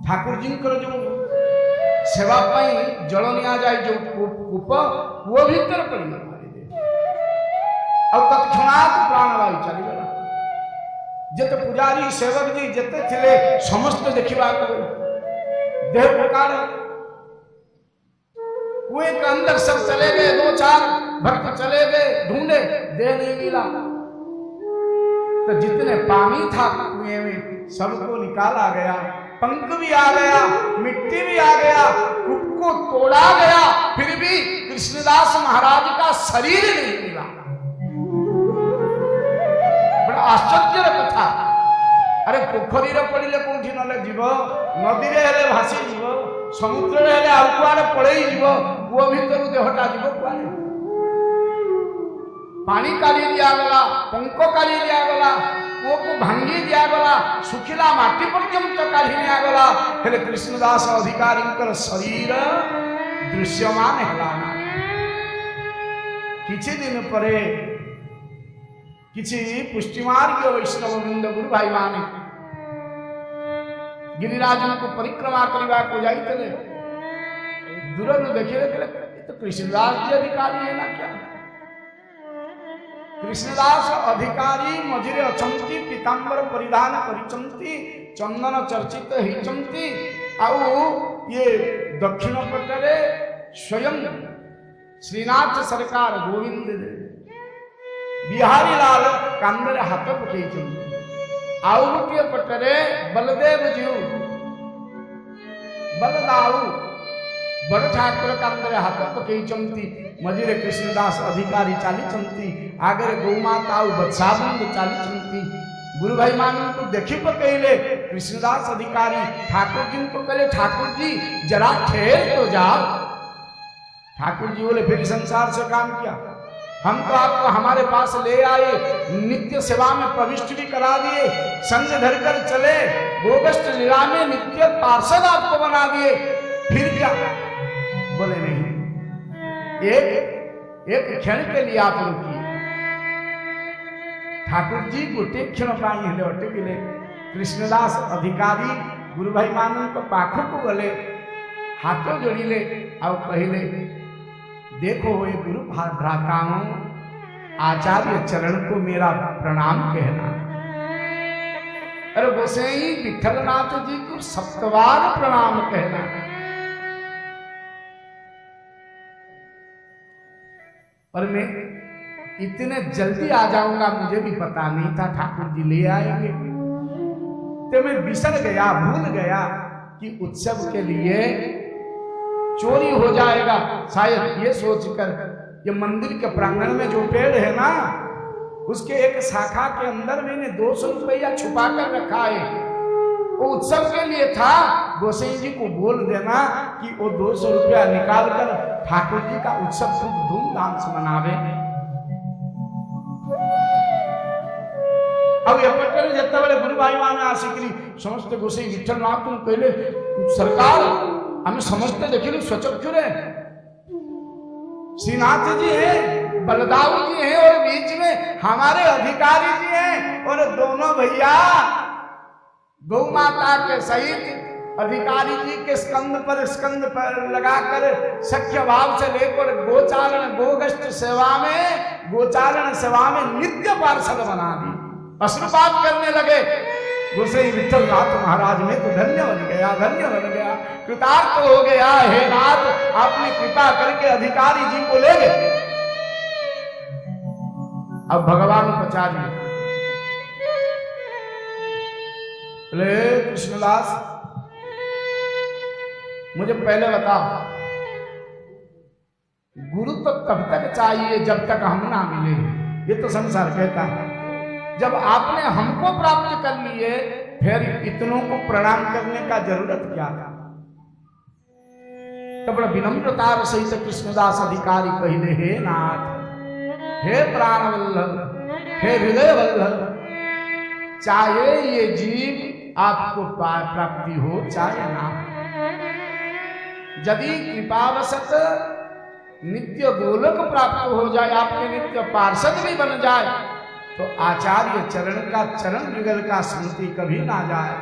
ठाकुर जी जो सेवा जल निया जाए जो कूप कूओ भीतर पड़गला और तत्क्षणात प्राणवायु चलीगला जिते पुजारी सेवक जी जिते थिले समस्त देखा देह प्रकार कुएं के अंदर सब चले गए दो चार भक्त चले गए ढूंढे देह नहीं मिला तो जितने पानी था कुएं में सबको निकाला गया पंख भी आ गया मिट्टी भी आ गया कूप को तोड़ा गया फिर भी कृष्णदास महाराज का शरीर नहीं मिला आश्चर्य कथा अरे पोखरी पड़े कौटी ना जीव नदी हेले भासी जीव समुद्र हेले आउ कुआड़े पड़े जीव कूओ भीतर देहटा जीव कुआड़े पानी काढ़ी दिगला पंख काढ़ी दिगला कूओ को भांगी दिगला सुखिला माटी पर्यंत काढ़ी निगला हेले कृष्णदास अधिकारी शरीर दृश्यमान है किछि दिन परे किसी पुष्टिमार्ग वैष्णव वृंद गुरु भाई मान गिरिराज को परिक्रमा करने को जाते दूर देखे तो कृष्णदास जी अधिकारी है ना क्या कृष्णदास अधिकारी मझिरे अछंती पीतांबर परिधान करिचंती चंदन चर्चित होइचंती आउ ये दक्षिण पटरे स्वयं श्रीनाथ सरकार गोविंद बिहारी लाल कांदरे हाथ पकई आउ गोटे पटरे बलदेव जीव बलदाऊ बड़ ठाकुर कांदरे हाथ पकई मझिरे कृष्णदास अधिकारी चली आगे गौमाता बत्साबंद चली गुरु भाई मान को देखी पकईले कृष्णदास अधिकारी ठाकुर जी को कहले ठाकुर जी जरा ठहर तो जाओ ठाकुर जी बोले फिर संसार से काम किया हम तो आपको हमारे पास ले आए नित्य सेवा में प्रविष्ट भी करा दिए संग धरकर चले गोगष्ट लीला में नित्य पार्षद आपको बना दिए फिर क्या बोले नहीं एक क्षण के लिए आप रुकिए ठाकुर जी गोटे क्षण पाई अटकिले कृष्णदास अधिकारी गुरु भाई मान पाखक गले हाथ जोड़िले और कहले देखो ये गुरु भ्राताओं आचार्य चरण को मेरा प्रणाम कहना अरे वैसे ही विठलनाथ जी को सप्तवार प्रणाम कहना और मैं इतने जल्दी आ जाऊंगा मुझे भी पता नहीं था ठाकुर जी ले आएंगे तो मैं बिसर गया भूल गया कि उत्सव के लिए चोरी हो जाएगा शायद ये सोचकर ये मंदिर के प्रांगण में जो पेड़ है ना उसके एक शाखा के अंदर मैंने 200 रुपया छुपा कर रखा है वो उत्सव के लिए था गोसाई जी को बोल देना कि वो 200 रुपया निकाल कर ठाकुर जी का उत्सव खूब धूमधाम से मनावे अब ये पटल जिते गुरु भाई मान आसिकी समस्त गोसाई विठलनाथ कहले सरकार हमें समझते देखिए स्वचक्षुरे श्रीनाथ जी है बलदाऊ जी हैं और बीच में हमारे अधिकारी जी हैं, और दोनों भैया गौ माता के सहित अधिकारी जी के स्कंद पर लगाकर सख्य भाव से लेकर गोचारण गोगष्ट सेवा में नित्य पार्षद बना दी। अश्रुपात करने लगे। गोसाई विठल नाथ महाराज में तो धन्य बन गया, कृतार्थ हो गया। हे नाथ, आपने कृपा करके अधिकारी जी को ले गए। अब भगवान पचारी बोले, कृष्णदास मुझे पहले बताओ, गुरु तो तब तक चाहिए जब तक हम ना मिले। ये तो संसार कहता है। जब आपने हमको प्राप्त कर लिए, फिर इतनों को प्रणाम करने का जरूरत क्या था? तब बड़ा विनम्रता सहित कृष्णदास अधिकारी कहले, हे नाथ, हे प्राण वल्लभ, हे हृदय वल्लभ, चाहे ये जीव आपको प्राप्ति हो चाहे ना, यदि कृपावशत नित्य गोलक प्राप्त हो जाए, आपके नित्य पार्षद भी बन जाए, तो आचार्य चरण का चरण युगल का स्मृति कभी ना जाए।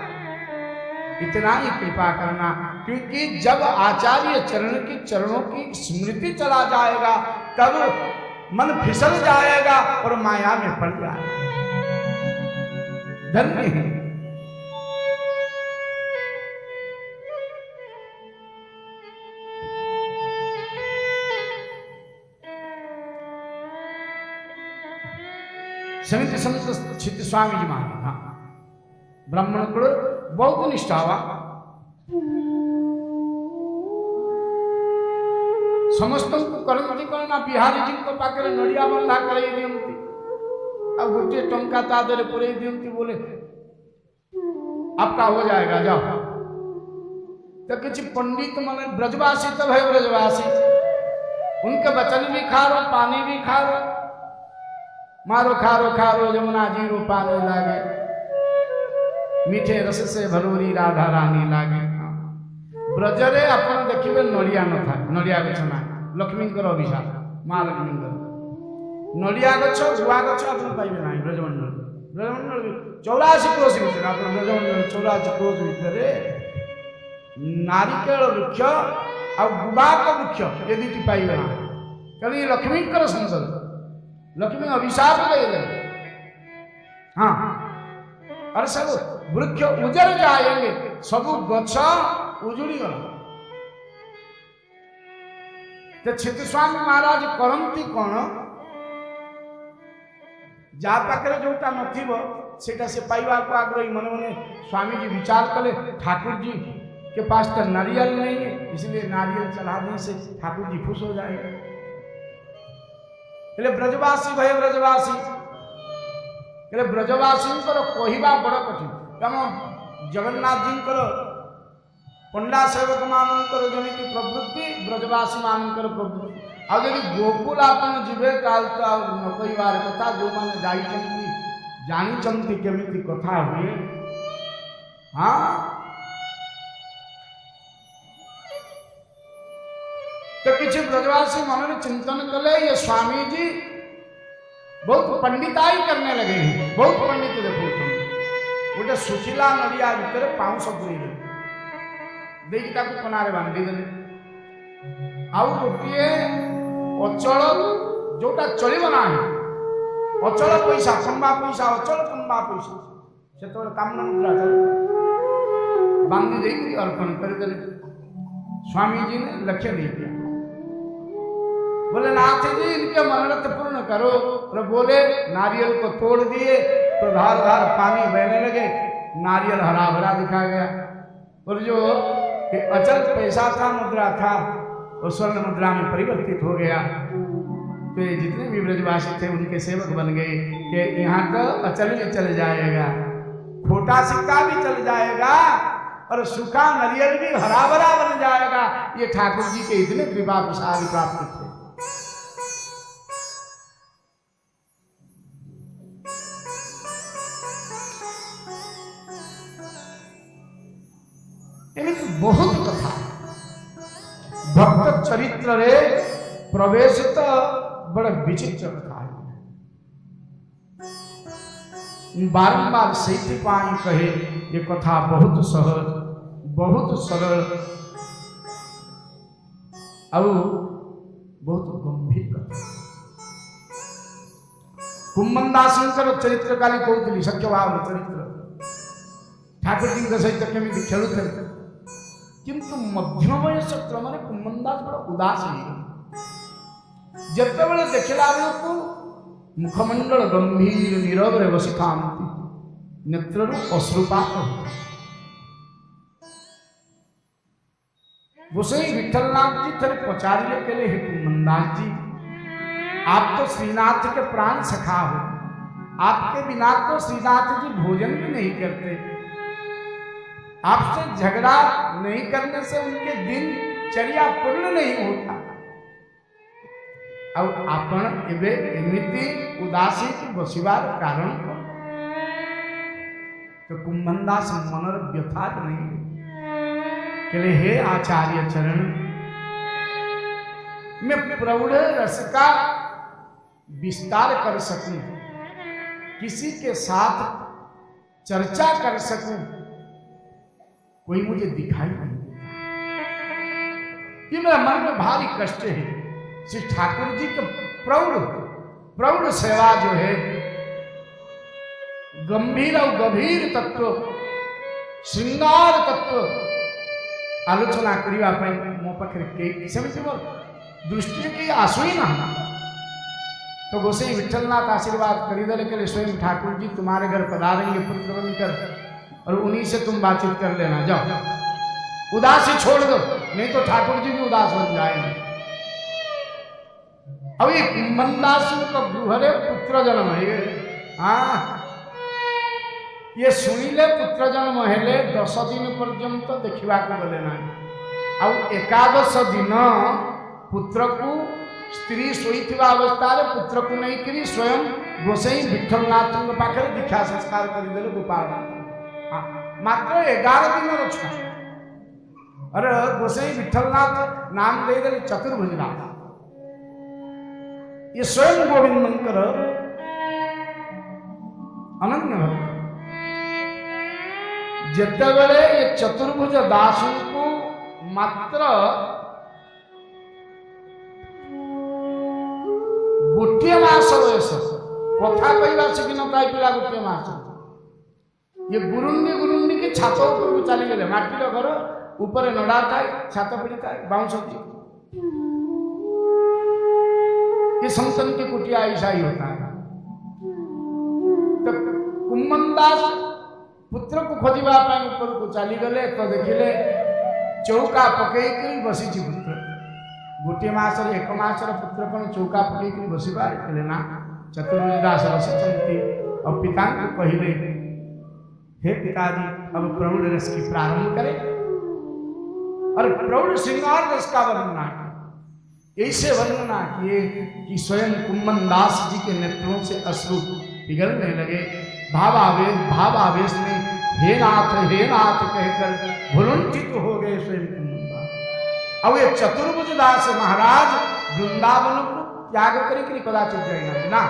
इतना ही कृपा करना, क्योंकि जब आचार्य चरणों की स्मृति चला जाएगा, तब मन फिसल जाएगा और माया में पड़ जाएगा। धन्य है। समिति संत चित्त स्वामी जी महाराज ब्राह्मण कुल बहुत निष्ठा हुआ। समस्त करती करना बिहारी जी को पाकर नड़िया बंधा कर दियंती, अब गोटे टंका ता देरे पुरे दियंती, बोले आपका हो जाएगा जाओ। तो किसी पंडित माने ब्रजवासी तो है, ब्रजवासी उनके वचन भी खारो, पानी भी खारो, मारो खारो जमुना जीरो पानी लागे, मीठे रस से भरोरी राधा रानी लागे। ब्रजरे अपन देखिए नड़िया न था, नड़िया गछ ना, लक्ष्मींकर अभिशाप, माँ लक्ष्मींकर नड़िया गछ गुआ गछ अपन पाइबे ना। ब्रजमंडल 84 क्रोश भितर, अपन ब्रजमंडल 84 क्रोश भितर नारिकेल वृक्ष और गुबाक वृक्ष ये दुटी पाइबे ना। कभी लक्ष्मींकर संसद, लक्ष्मी अभिशाप ले। हाँ, अरे सब वृक्ष उजड़ जाएंगे, सब गछ उजुड़ी गला। तो चित्त स्वामी महाराज करती कौन, जा पाखे जोटा नथिबो सेटा से पाइबा को आग्रही मन मन स्वामी जी विचार कले। ठाकुर जी के पास तो नारियल नहीं है, इसलिए नारियल चढ़ाने से ठाकुर जी खुश हो जाएंगे। ब्रजवासी भय ब्रजवासी, ब्रजवासी कहवा बड़ कठिन। तेम जगन्नाथ जी पंडा सेवक मानकर जमी प्रवृत्ति, ब्रजवासी मानकर प्रवृत्ति। आज यदि गोकुल आपन जीवे काल तो न कहबार कथा, जो मैंने जानी केमिति कथा हुए। हाँ, तो किसी ब्रजवासी मन में चिंतन कले, ये स्वामी जी बहुत पंडिताई करने लगे हैं। बहुत पंडित देखो तुम, गोटे सुशीला नड़िया भितर पाउंस पूरे देखी ताकू कनारे बांधी देले, आउ गोटे अचल जोटा चलिब ना, अचल पैसा खंबा पैसा, अचल खंबा पैसा से कामना मुद्रा बांधी देकर अर्पण कर। स्वामी जी ने लक्ष्य दे दिया, बोले नाथ जी इनके मनोरथ पूर्ण करो। और बोले नारियल को तोड़ दिए तो धार धार पानी बहने लगे, नारियल हरा भरा दिखा गया। और जो अचल पैसा था, मुद्रा था, वो स्वर्ण मुद्रा में परिवर्तित हो गया। तो ये जितने भी ब्रजवासी थे उनके सेवक बन गए कि यहाँ तो अचल भी चल जाएगा, खोटा सिक्का भी चल जाएगा और सूखा नारियल भी हरा भरा बन जाएगा। ये ठाकुर जी के इतने कृपा प्रसाद प्राप्त थे। बहुत कथा भक्त चरित्र रे प्रवेशित बड़ा विचित्र कथा है। बारंबार सैती पाई कहे ये कथा बहुत सहज, बहुत सरल और बहुत गंभीर कथा। कुम्मन्दासंकर चरित्र काली कहती सत्यभाव चरित्र ठाकुर जी सहित केमी खेलुते किंतु मध्यम वयस क्रम कुम्मन्दास बड़ा उदास है। जितेबले देखला बेलू मुखमंडल गंभीर नीरव रे बसी था नेत्र अश्रुपात गोसाई विठलनाथ जी थे पचारे के लिए हे कुम्मन्दास जी, आप तो श्रीनाथ के प्राण सखा हो, आपके बिना तो श्रीनाथ जी भोजन भी नहीं करते, आपसे झगड़ा नहीं करने से उनके दिनचर्या पूर्ण नहीं होता। अब आपण एबे एमिति उदासी की बसिबार कारण तो कुम्मन्दास मनर व्यथा नहीं कहले हे आचार्य चरण, मैं प्रौढ़ रस का विस्तार कर सकूं, किसी के साथ चर्चा कर सकूं, कोई मुझे दिखाई नहीं देता। ये मेरा मन में भारी कष्ट है। श्री ठाकुर जी के प्रौढ़ सेवा जो है गंभीर और गंभीर तत्व श्रृंगार तत्व आलोचना करिवा ପାଇଁ ମୋ ପାଖରେ କେହି ସେମିତି ମୋର दृष्टि की आंसू ही ना। तो गोसाई विठलनाथ आशीर्वाद खरीदने के लिए स्वयं ठाकुर जी तुम्हारे घर पधारेंगे पुत्र बनकर और उन्हीं से तुम बातचीत कर लेना, जाओ उदासी छोड़ दो, नहीं तो ठाकुर जी भी उदास बन जाएंगे। अब ये कुम्मन्दास का गृहरे पुत्र जन्म है। हाँ ये शुणिले पुत्र जन्म हेले 10 दिन पर्यंत देखा गले ना। अब 11 दिन पुत्र को स्त्री शोईथिबा अवस्था पुत्र को नहीं करी स्वयं गोसाई विठलनाथ पाखे दीक्षा संस्कार करदे गोपाल मात्र 11 दिन छुआ। अरे गोसाई विठलनाथ नाम दे चतुर्भुजनाथ, ये स्वयं गोविंदंकर अनन्य भक्त। जितेबले ये चतुर्भुज दास को मात्र गोटे मास बयस कथा कहवा शिखी न पिला गोटे मास ये गुरुंडी गुरुंडी के छात ऊपर चली गले। माटीर घर ऊपर नड़ा थाए, छात पड़ी थाए, बाउंस ये संतन की कुटिया ऐसा ही होता है। तो कुम्मन्दास पुत्र को खोजा ऊपर को चली गले तो देखिले चौका पकईक बसी पुत्र गोटे मास 1 मास पुत्र कौन चौका पकईक बस पारे ना। चतुर्भुज दास बसी और पिता को कहले हे पिताजी अब प्रौढ़ रस की प्रारंभ करें और प्रौढ़ श्रृंगार रस का वर्णना ऐसे वर्णना किए कि स्वयं कुम्मन्दास जी के नेत्रों से अश्रु पिघलने लगे। भावावेश में हे नाथ कहकर भुलुंठित हो गए स्वयं कुम्मन्दास। अब ये चतुर्भुज दास महाराज वृंदावन को त्याग करके कदाचित जाइना ना।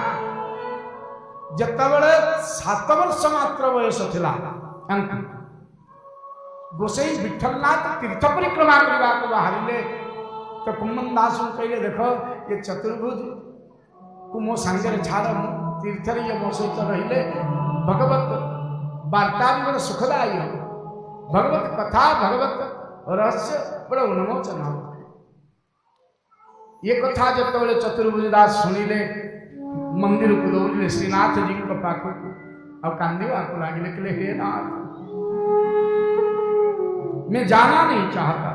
जितेबले 7 वर्ष मात्र बयस थिला गोसाई विठलनाथ तीर्थ परिक्रमा करने को बाहरिले तो कुम्मन्दास कहले देख ये चतुर्भुज को मो सांगे छाड़ तीर्थ ये मो सहित रहिले भगवत वार्ता भी बड़ा सुखदायी हो, भगवत कथा भगवत रहस्य बड़ा उन्मोचन हो। ये कथा जितेबले चतुर्भुज दास शुणिले मंदिर को दौड़े श्रीनाथ जी के पाख अब कांदीवा को लगे के हे नाथ मैं जाना नहीं चाहता,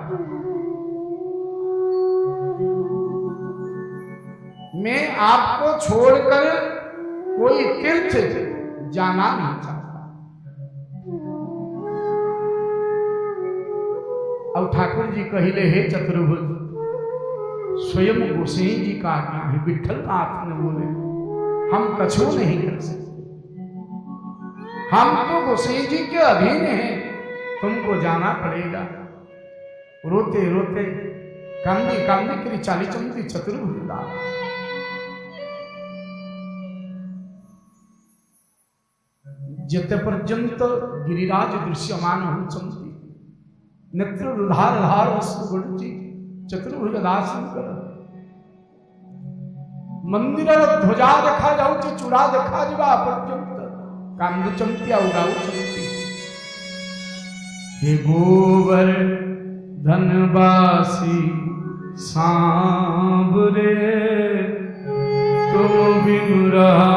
मैं आपको छोड़कर कोई तीर्थ जाना नहीं चाहता। अब ठाकुर जी कहले हे चतुर्भुज स्वयं गोसाई जी का आज्ञा है। विठलनाथ ने बोले हम कछु नहीं कर सकते, हम तो गोसाई जी के अधीन हैं, तुमको जाना पड़ेगा। रोते रोते कांदी कांदी करी चाली चमती चतुर्भुज दास ଯେତେ ପର୍ଯ୍ୟନ୍ତ ଗିରିରାଜ ଦୃଶ୍ୟମାନ ହେଉଛନ୍ତି, ନେତ୍ରରୁ ଧାର ଧାର ଅଶ୍ରୁ ଗଡୁଛି, ଚତୁର୍ଭୁଜ ଦାସଙ୍କର ମନ୍ଦିରର ଧ୍ୱଜା ଦେଖାଯାଉଛି, ଚୂଡ଼ା ଦେଖାଯିବା ପର୍ଯ୍ୟନ୍ତ କାନ୍ଦୁଛନ୍ତି ଆଉ ଗାଉଛନ୍ତି। हे गोवर्धनवासी सांवरे तुम बिनु रहा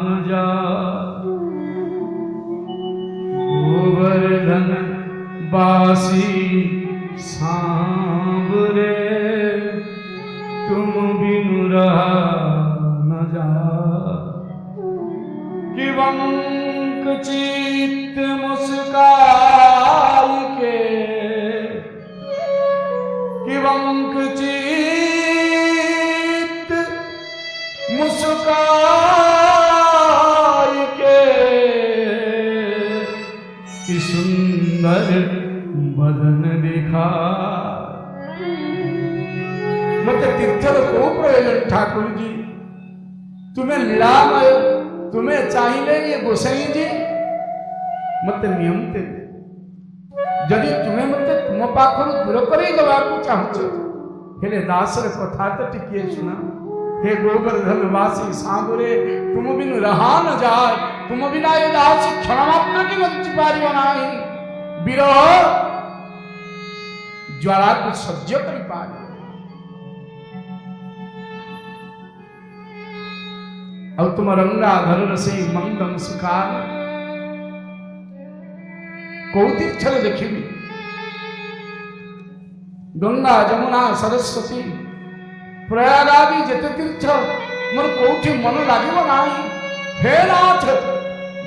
न जाए। गोवर्धनवासी सांवरे तुम बिनु रहा न जाए। कि वंक चित्त मुस्काई के, कि वंक चित्त मुस्काई के, कि सुंदर बदन दिखा। मत तीर्थर को प्रयोजन ठाकुर जी, तुम्हें लीलामय, तुम्हें चाहिए ये गोसाई जी मत नियम दे। जदि तुम्हें मत तुम पाखर दूर कर चाहूच, हेले दासर कथा तो टिके सुना। हे गोवर्धनवासी सांबरे तुम बिनु रहा न जाए। तुम बिना ये दास क्षण मात्र की बंची पारिब नाही। विरह ज्वाला को सह्य करि पारि। और तुम रंगाधर से मंद मुस्कान कौतीर्थर देखिबी। गंगा जमुना सरस्वती प्रयागादि जेते तीर्थ मोर कौठी मन लागिब नाही। हे नाथ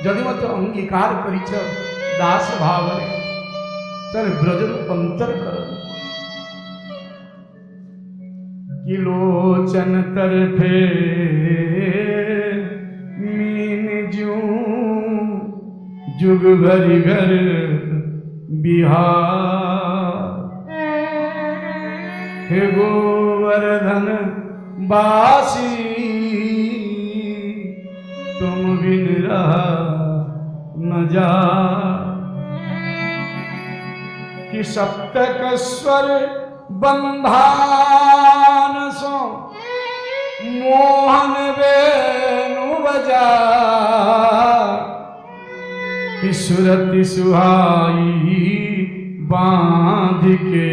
जदि मते अंगीकार करिछ दास भावने तने ब्रजरु अंतर कर। कि लोचन तरफे मीन जू जुग भरी घर बिहार। हे गोवर्धन बासी तुम बिन रहा न जा। कि सप्तक स्वर बंधान सो मोहन वेणु बजा। कि सुरति सुहाई बांध के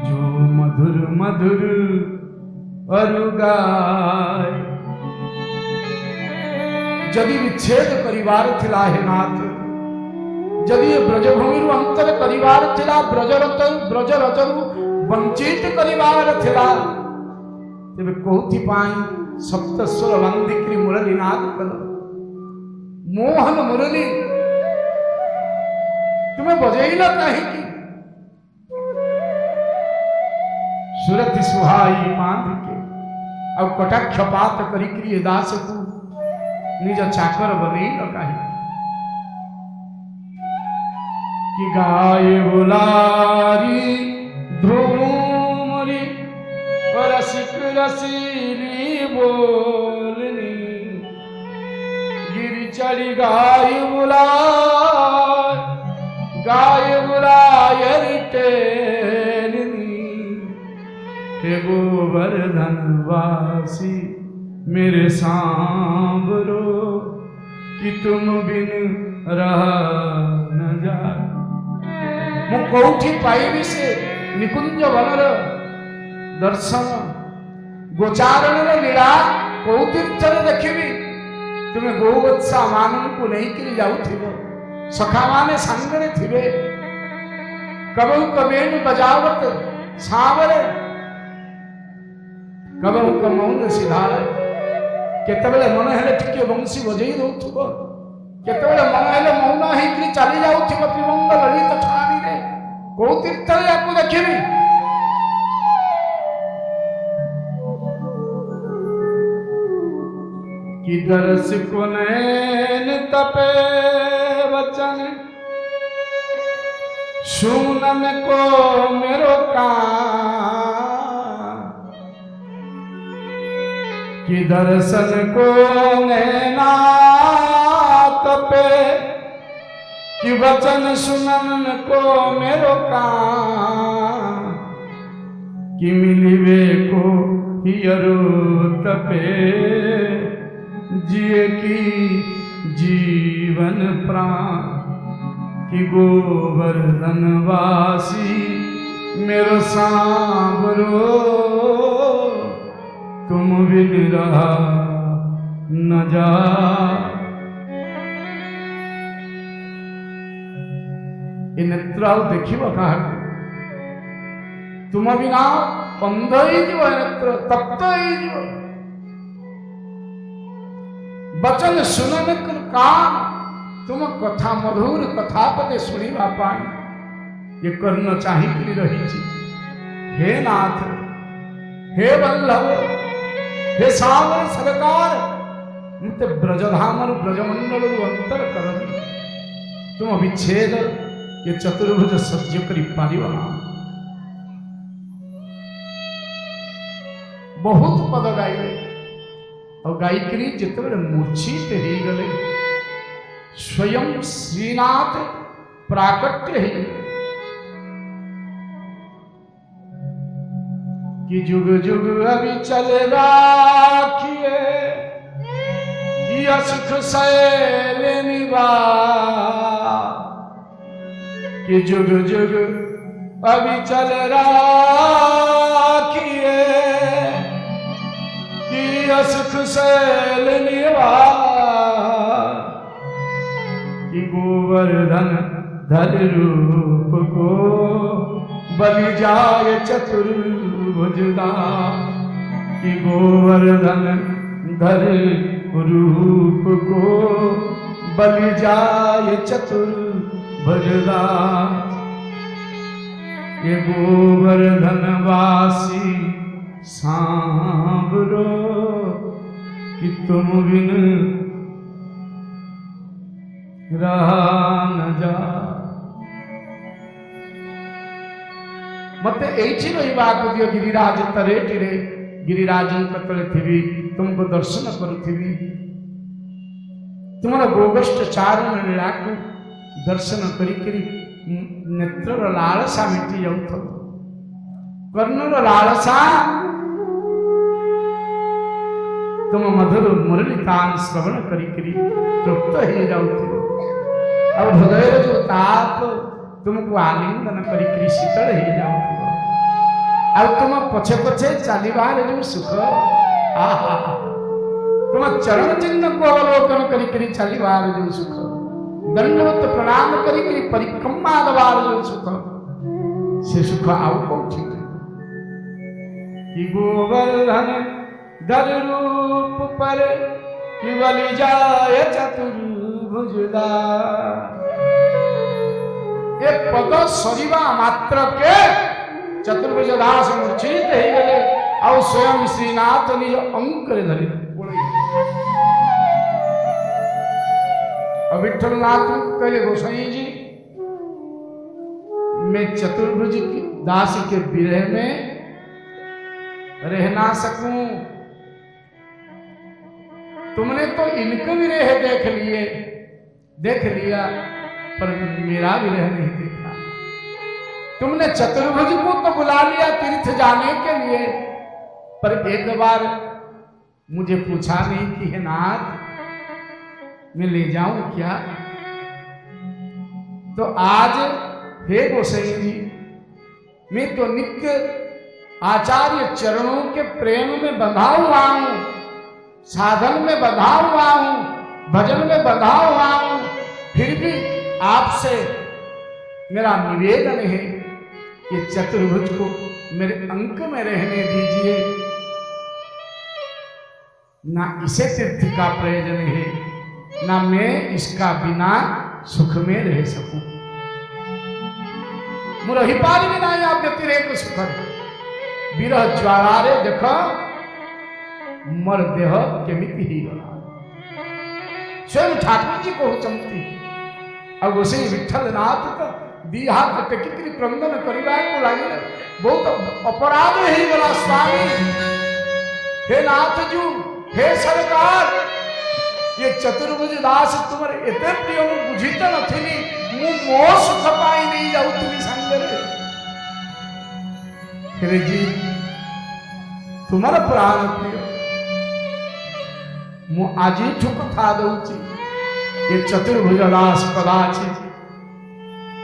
जो मधुर मधुर अरु गाय। जदि विच्छेद परिवार थिला हे नाथ, जदि ये ब्रजभूमि अंतर परिवार थिला, ब्रजरतरु वंचित परिवार थिला, तेबे कोथि पाई सप्तस्वर वंदिक्री मुरली नाद कल। मोहन मुरली तुम्हें बजेइल कहीं की। सुरति सुहाई बांध के और कटाक्षपात करी दास को निज चाकर बनैल कहीं। कि गाय बुलारी ध्रुमरी रसिक रसीली बोलनी। गिर चढ़ी गाय बुलाय टेलनी। हे गोवर्धन वासी मेरे सांबरो कि तुम बिन रहा न जा। मु कोठी पाइबी से निकुंज वनर दर्शन गोचारण लीला कौतीर्थर देखिबी। तुम्हें गौवत्सा मान को नहीं कि जाऊथिब, सखा माने संगरे थिबे। कबहु कबेन बजावत सांवरे, कबहु कमौन सिधाए। केतबेले मन हेले टिके बंशी बजेई दउथुब, केतबेले मन हेले मौन हेकरी चली जाउथिब त्रिभंग ललित ठाणी रे। कौतीर्थर याकु देखिबी। कि दरस को नैन तपे वचन सुनन को मेरो कान। कि दर्शन को नैना तपे कि वचन सुनन को मेरो काम कि मिलिवे को हियरो तपे जिए की जीवन प्राण कि गोवर्धन वासी मेरो सांबरो तुम बिन रहा न जा। ये नेत्र आउ देखिब क्या तुम बिना अंध हो नेत्र तप्त हो। वचन सुनन कान तुम कथा मधुर कथा पदे शुणा पाई ये कर्ण चाहिए रही। हे नाथ हे वल्लभ हे सावर सरकार मत ब्रजधाम ब्रजमंडल अंतर कर तुम विच्छेद ये चतुर्भुज सह्य करी पारिब ना। बहुत पद गाइले और गायिकी जिते मूर्छित हो गले स्वयं श्रीनाथ प्राकट्य ही कि जुग जुग अभी चल राखिए सुख शैल निवास कि जुग जुग अभी चल राखिए कि सुख शैल निवास कि गोवर्धन धर रूप को बलि जाय चतुर्भुजदा कि गोवर्धन धर रूप को बलि जाय चतुर्भुजदा ये गोवर्धन वासी सांबरो कि तुम बिन रहा न जा। मत एठी रहिबाक दियो गिरिराज तरेटिरे गिरिराजन तले थिबी तुमको दर्शन करुथिबी तुमरा गोगष्ट चारण लीला को दर्शन करी नेत्र लालसा मिटी जाउथ कर्णर लालसा तुम मधुर मुरली तान श्रवण करी तृप्त हो जाउथिबो अब हृदय जो ताप तुमको आलिंगन करी शीतल हो जाउथिबो अब तुम पछे पछे चलीबार जो सुख आहा तुम चरण चिन्ह को अवलोकन करी चलीबार जो सुख दंडवत प्रणाम करी परिक्रमा दबार जो सुख से सुख आउ कौठी कि गोवर्धन धर रूप पर कि बलि जाय चतुर्भुजदा ये पद सरीवा मात्र के चतुर्भुज दास मूर्छित हो गले और स्वयं श्रीनाथ निज अंक धरी विठलनाथ कहले गोसाई जी मैं चतुर्भुज दास के विरह में रह ना सकूं तुमने तो इनके विरह देख लिया पर मेरा विरह नहीं देखा। तुमने चतुर्भुज को तो बुला लिया तीर्थ जाने के लिए पर एक बार मुझे पूछा नहीं कि हे नाथ मैं ले जाऊं क्या। तो आज हे गोसाई जी मैं तो नित्य आचार्य चरणों के प्रेम में बंधा हुआ हूं साधन में बंधा हुआ हूं भजन में बंधा हुआ हूं फिर भी आपसे मेरा निवेदन है कि चतुर्भुज को मेरे अंक में रहने दीजिए ना इसे तीर्थ का प्रयोजन है ना मैं इसका बिना सुख में रह सकूं मुरही पारी बिना आप व्यतिरेक सुख विरह ज्वालारे देख मर देह केमिति ही गला स्वयं ठाकुर जी को चमती अब उसे विठलनाथ तो दी हाथ टेकिक क्रंदन करने को लगे बहुत अपराध ही गला स्वामी हे नाथ जू हे सरकार ये चतुर्भुज दास तुमर एते प्रिय मु बुझित नथिनी मु मो सुख पाई नहीं जाउतली संगरे हे जी तुमर प्राण प्रिय मु आजी ठुक था दउची ये चतुर्भुज दास कदाचित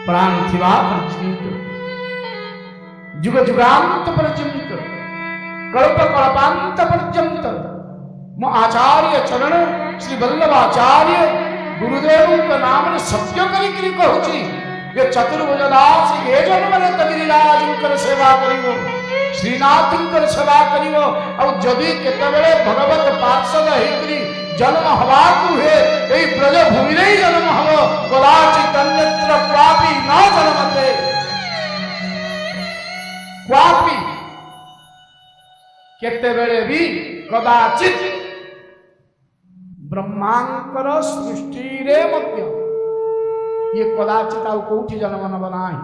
प्राण थिवा पर्यंत जुग जुगांत पर्यंत कल्प कल्पांत पर्यंत मो आचार्य चरण श्री वल्लभाचार्य गुरुदेव का नाम सत्य करी कहूची ये चतुर्भुज दास ये जन्म में गिरिराज सेवा करिवो श्रीनाथ सेवा करिवो और जदि केतबेले भगवत पार्षद हेकरी जन्म हवा हुए यही ब्रज भूमि रे जन्म हव कदाचित अन्यत्र क्वापि न जन्मते क्वापि केतबेले भी कदाचित ब्रह्मांकर सृष्टि रे मध्य ये कदाचित आउ कोठी जन्म न बनाई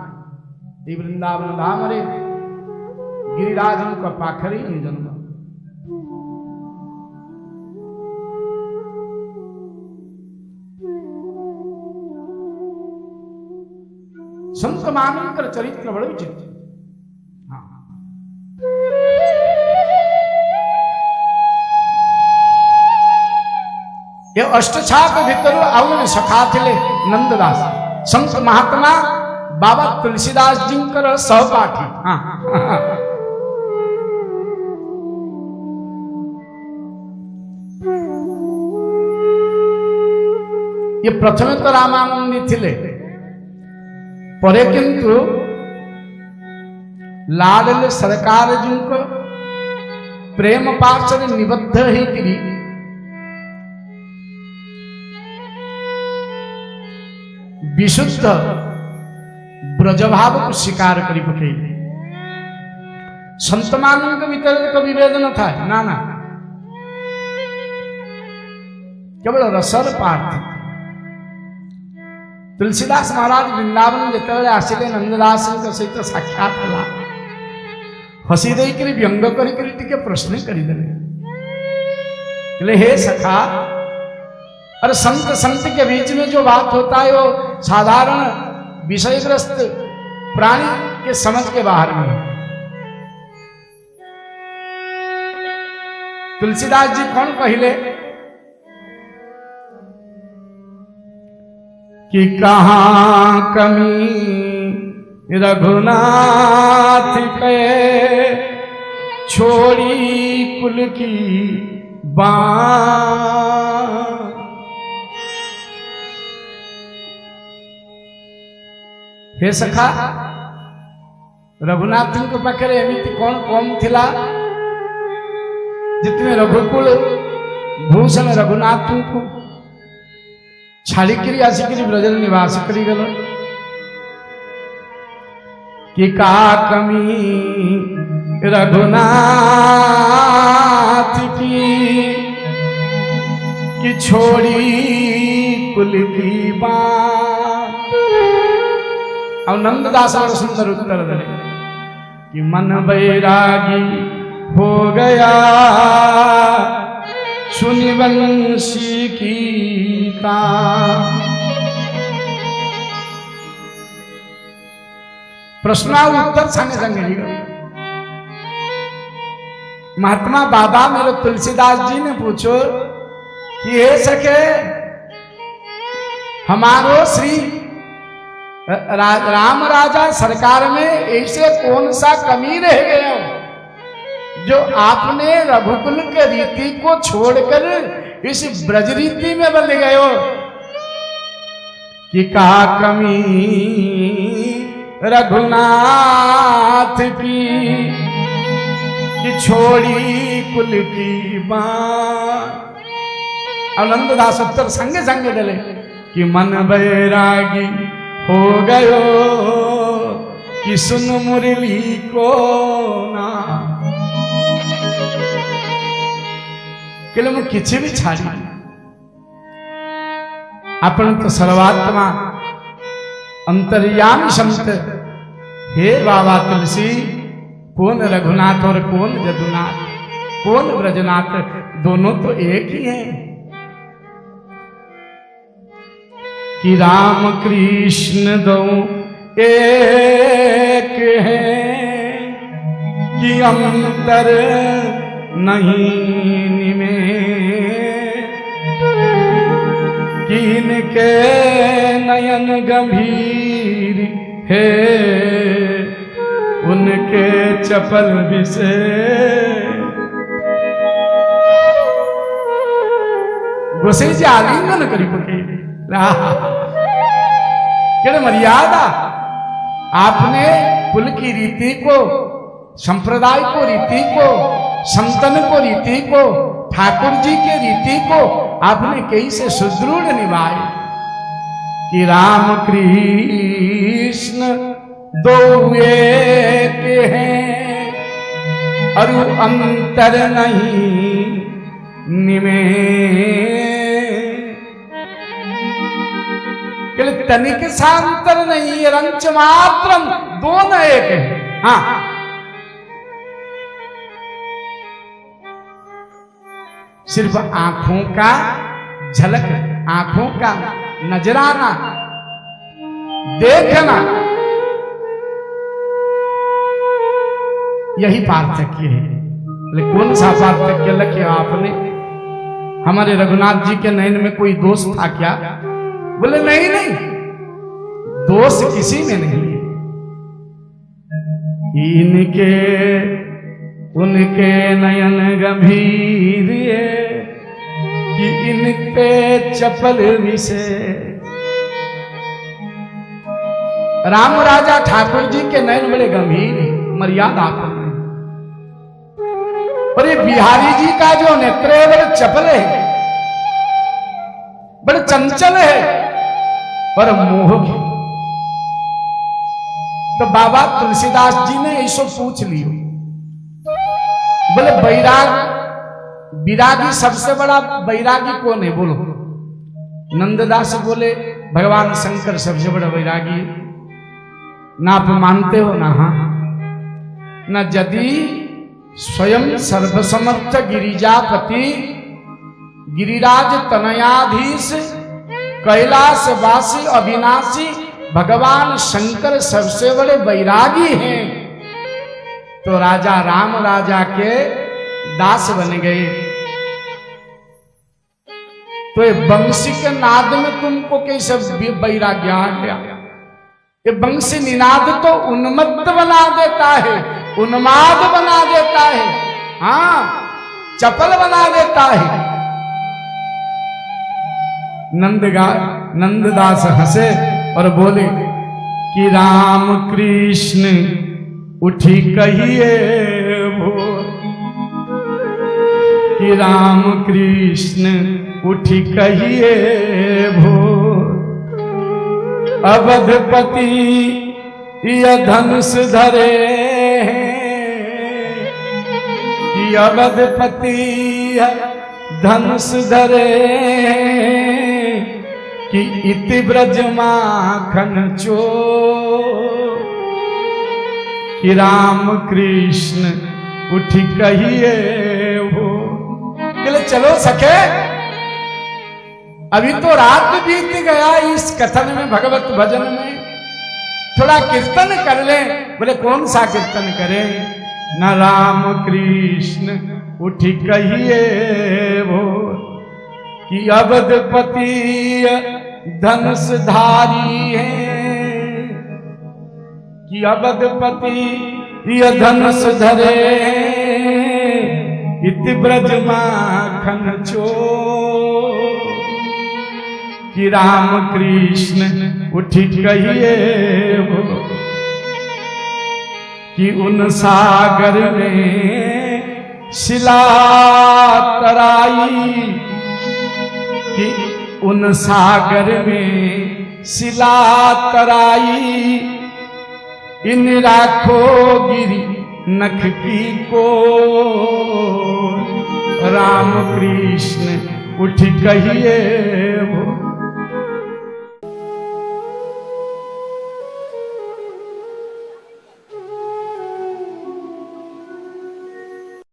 ये वृंदावन धाम रे गिरिराज का पाखरी जन्म संत मानकर चरित्र बड़े विचित्र ये अष्टछाप भीतर आउ सखा थे नंददास संत महात्मा बाबा तुलसीदास जी सहपाठी हाँ ये प्रथमे तो रामानंदी थिले परे किंतु लाडले सरकार जी को प्रेम पार्षद निबद्ध ही गिरी विशुद्ध ब्रजभाव को स्वीकार करी पकेले संत मान भीतर एक विभेद न था ना ना केवल रसर पार्थ तुलसीदास महाराज वृंदावन जिते आसिले नंददास सहित साक्षात है हसी देकर व्यंग कर प्रश्न करदे हे सखा और संत संत के बीच में जो बात होता है वो साधारण विषयग्रस्त प्राणी के समझ के बाहर में। तुलसीदास जी कौन कहले कि कहाँ कमी रघुनाथ पे छोड़ी कुल की बात हे सखा रघुनाथ के पाखे एमती कौन कम थिला जितने रघुकुल भूषण रघुनाथ को छाड़िकी आसिक ब्रजल निवास करी गल कि का कमी रघुनाथ की कि छोड़ी कुल की बात। और नंददास और सुंदर उत्तर दे कि मन बैरागी हो गया सुनि बंसी की प्रश्न उत्तर संगे संगे महात्मा बाबा मेरे तुलसीदास जी ने पूछो कि हे सके हमारो श्री राम राजा सरकार में ऐसे कौन सा कमी रह गया जो आपने रघुकुल के रीति को छोड़कर इस ब्रज रीति में बदल गए हो कि कहा कमी रघुनाथ की कि छोड़ी कुल की बात। आनंददास उत्तर संगे संगे डले कि मन बैरागी हो गयो कि सुन मुरली को ना मु किसी भी छाड़ी अपन तो सर्वात्मा अंतर्यामी संत हे बाबा तुलसी कौन रघुनाथ और कौन जदुनाथ कौन ब्रजनाथ दोनों तो एक ही हैं। कि राम कृष्ण दो एक है कि अंतर नहीं निमें, कि इनके नयन गंभीर है उनके चपल विषय। गोसाई जी आलिंगन करी पके क्या मर्यादा। आपने कुल की रीति को, संप्रदाय को, रीति को, संतन को, रीति को, ठाकुर जी के रीति को आपने कैसे सुदृढ़ निभाए कि राम कृष्ण दो एक हैं और अंतर नहीं निमें। तनिक सांतर नहीं, रंच मात्रम, दोनों एक है। हाँ, सिर्फ आंखों का झलक, आंखों का नजराना, देखना, यही पार्थक्य है। कौन सा पार्थक्य लगे आपने? हमारे रघुनाथ जी के नयन में कोई दोष था क्या? बोले नहीं नहीं, दोष किसी में नहीं है। इनके उनके नयन गंभीर कि इन पे चपल विषय। राम राजा ठाकुर जी के नयन बड़े गंभीर है, मर्यादा आपने। और ये बिहारी जी का जो नेत्र है बड़े चपल है, बड़े चंचल है और मोहक है। तो बाबा तुलसीदास जी ने ऐसो पूछ लियो, बोले विरागी सबसे बड़ा बैरागी कौन है? बोलो। नंददास बोले भगवान शंकर सबसे बड़ा बैरागी। ना आप मानते हो ना? हाँ न। यदि स्वयं सर्वसमर्थ गिरिजापति गिरिराज तनयाधीश कैलाशवासी अविनाशी भगवान शंकर सबसे बड़े बैरागी हैं, तो राजा राम राजा के दास बन गए। तो ये बंसी के नाद में तुमको कैसे बैराग्य आ गया? ये बंसी निनाद तो उन्मत्त बना देता है, उन्माद बना देता है, हाँ चपल बना देता है। नंददास हंसे और बोले कि राम कृष्ण उठी कहिए भोर, कि राम कृष्ण उठी कहिए भोर। अवधपति यह धनुष धरे कि अवधपति धनुष धरे कि इति ब्रज माखन चो, कि राम कृष्ण उठी कहिए वो। चलो सखे, अभी तो रात बीत गया, इस कथन में भगवत भजन में थोड़ा कीर्तन कर ले। बोले कौन सा कीर्तन करें? न राम कृष्ण उठी कहिए वो, कि अवधपति धनुष धारी है, कि अवधपति यह धनुष धरे इति ब्रज माखन चो, कि राम कृष्ण उठी कहिए वो, कि उन सागर में शिला तराई, कि उन सागर में शिला तराई, इन राखो गिरी नख की को, राम कृष्ण उठी कहिए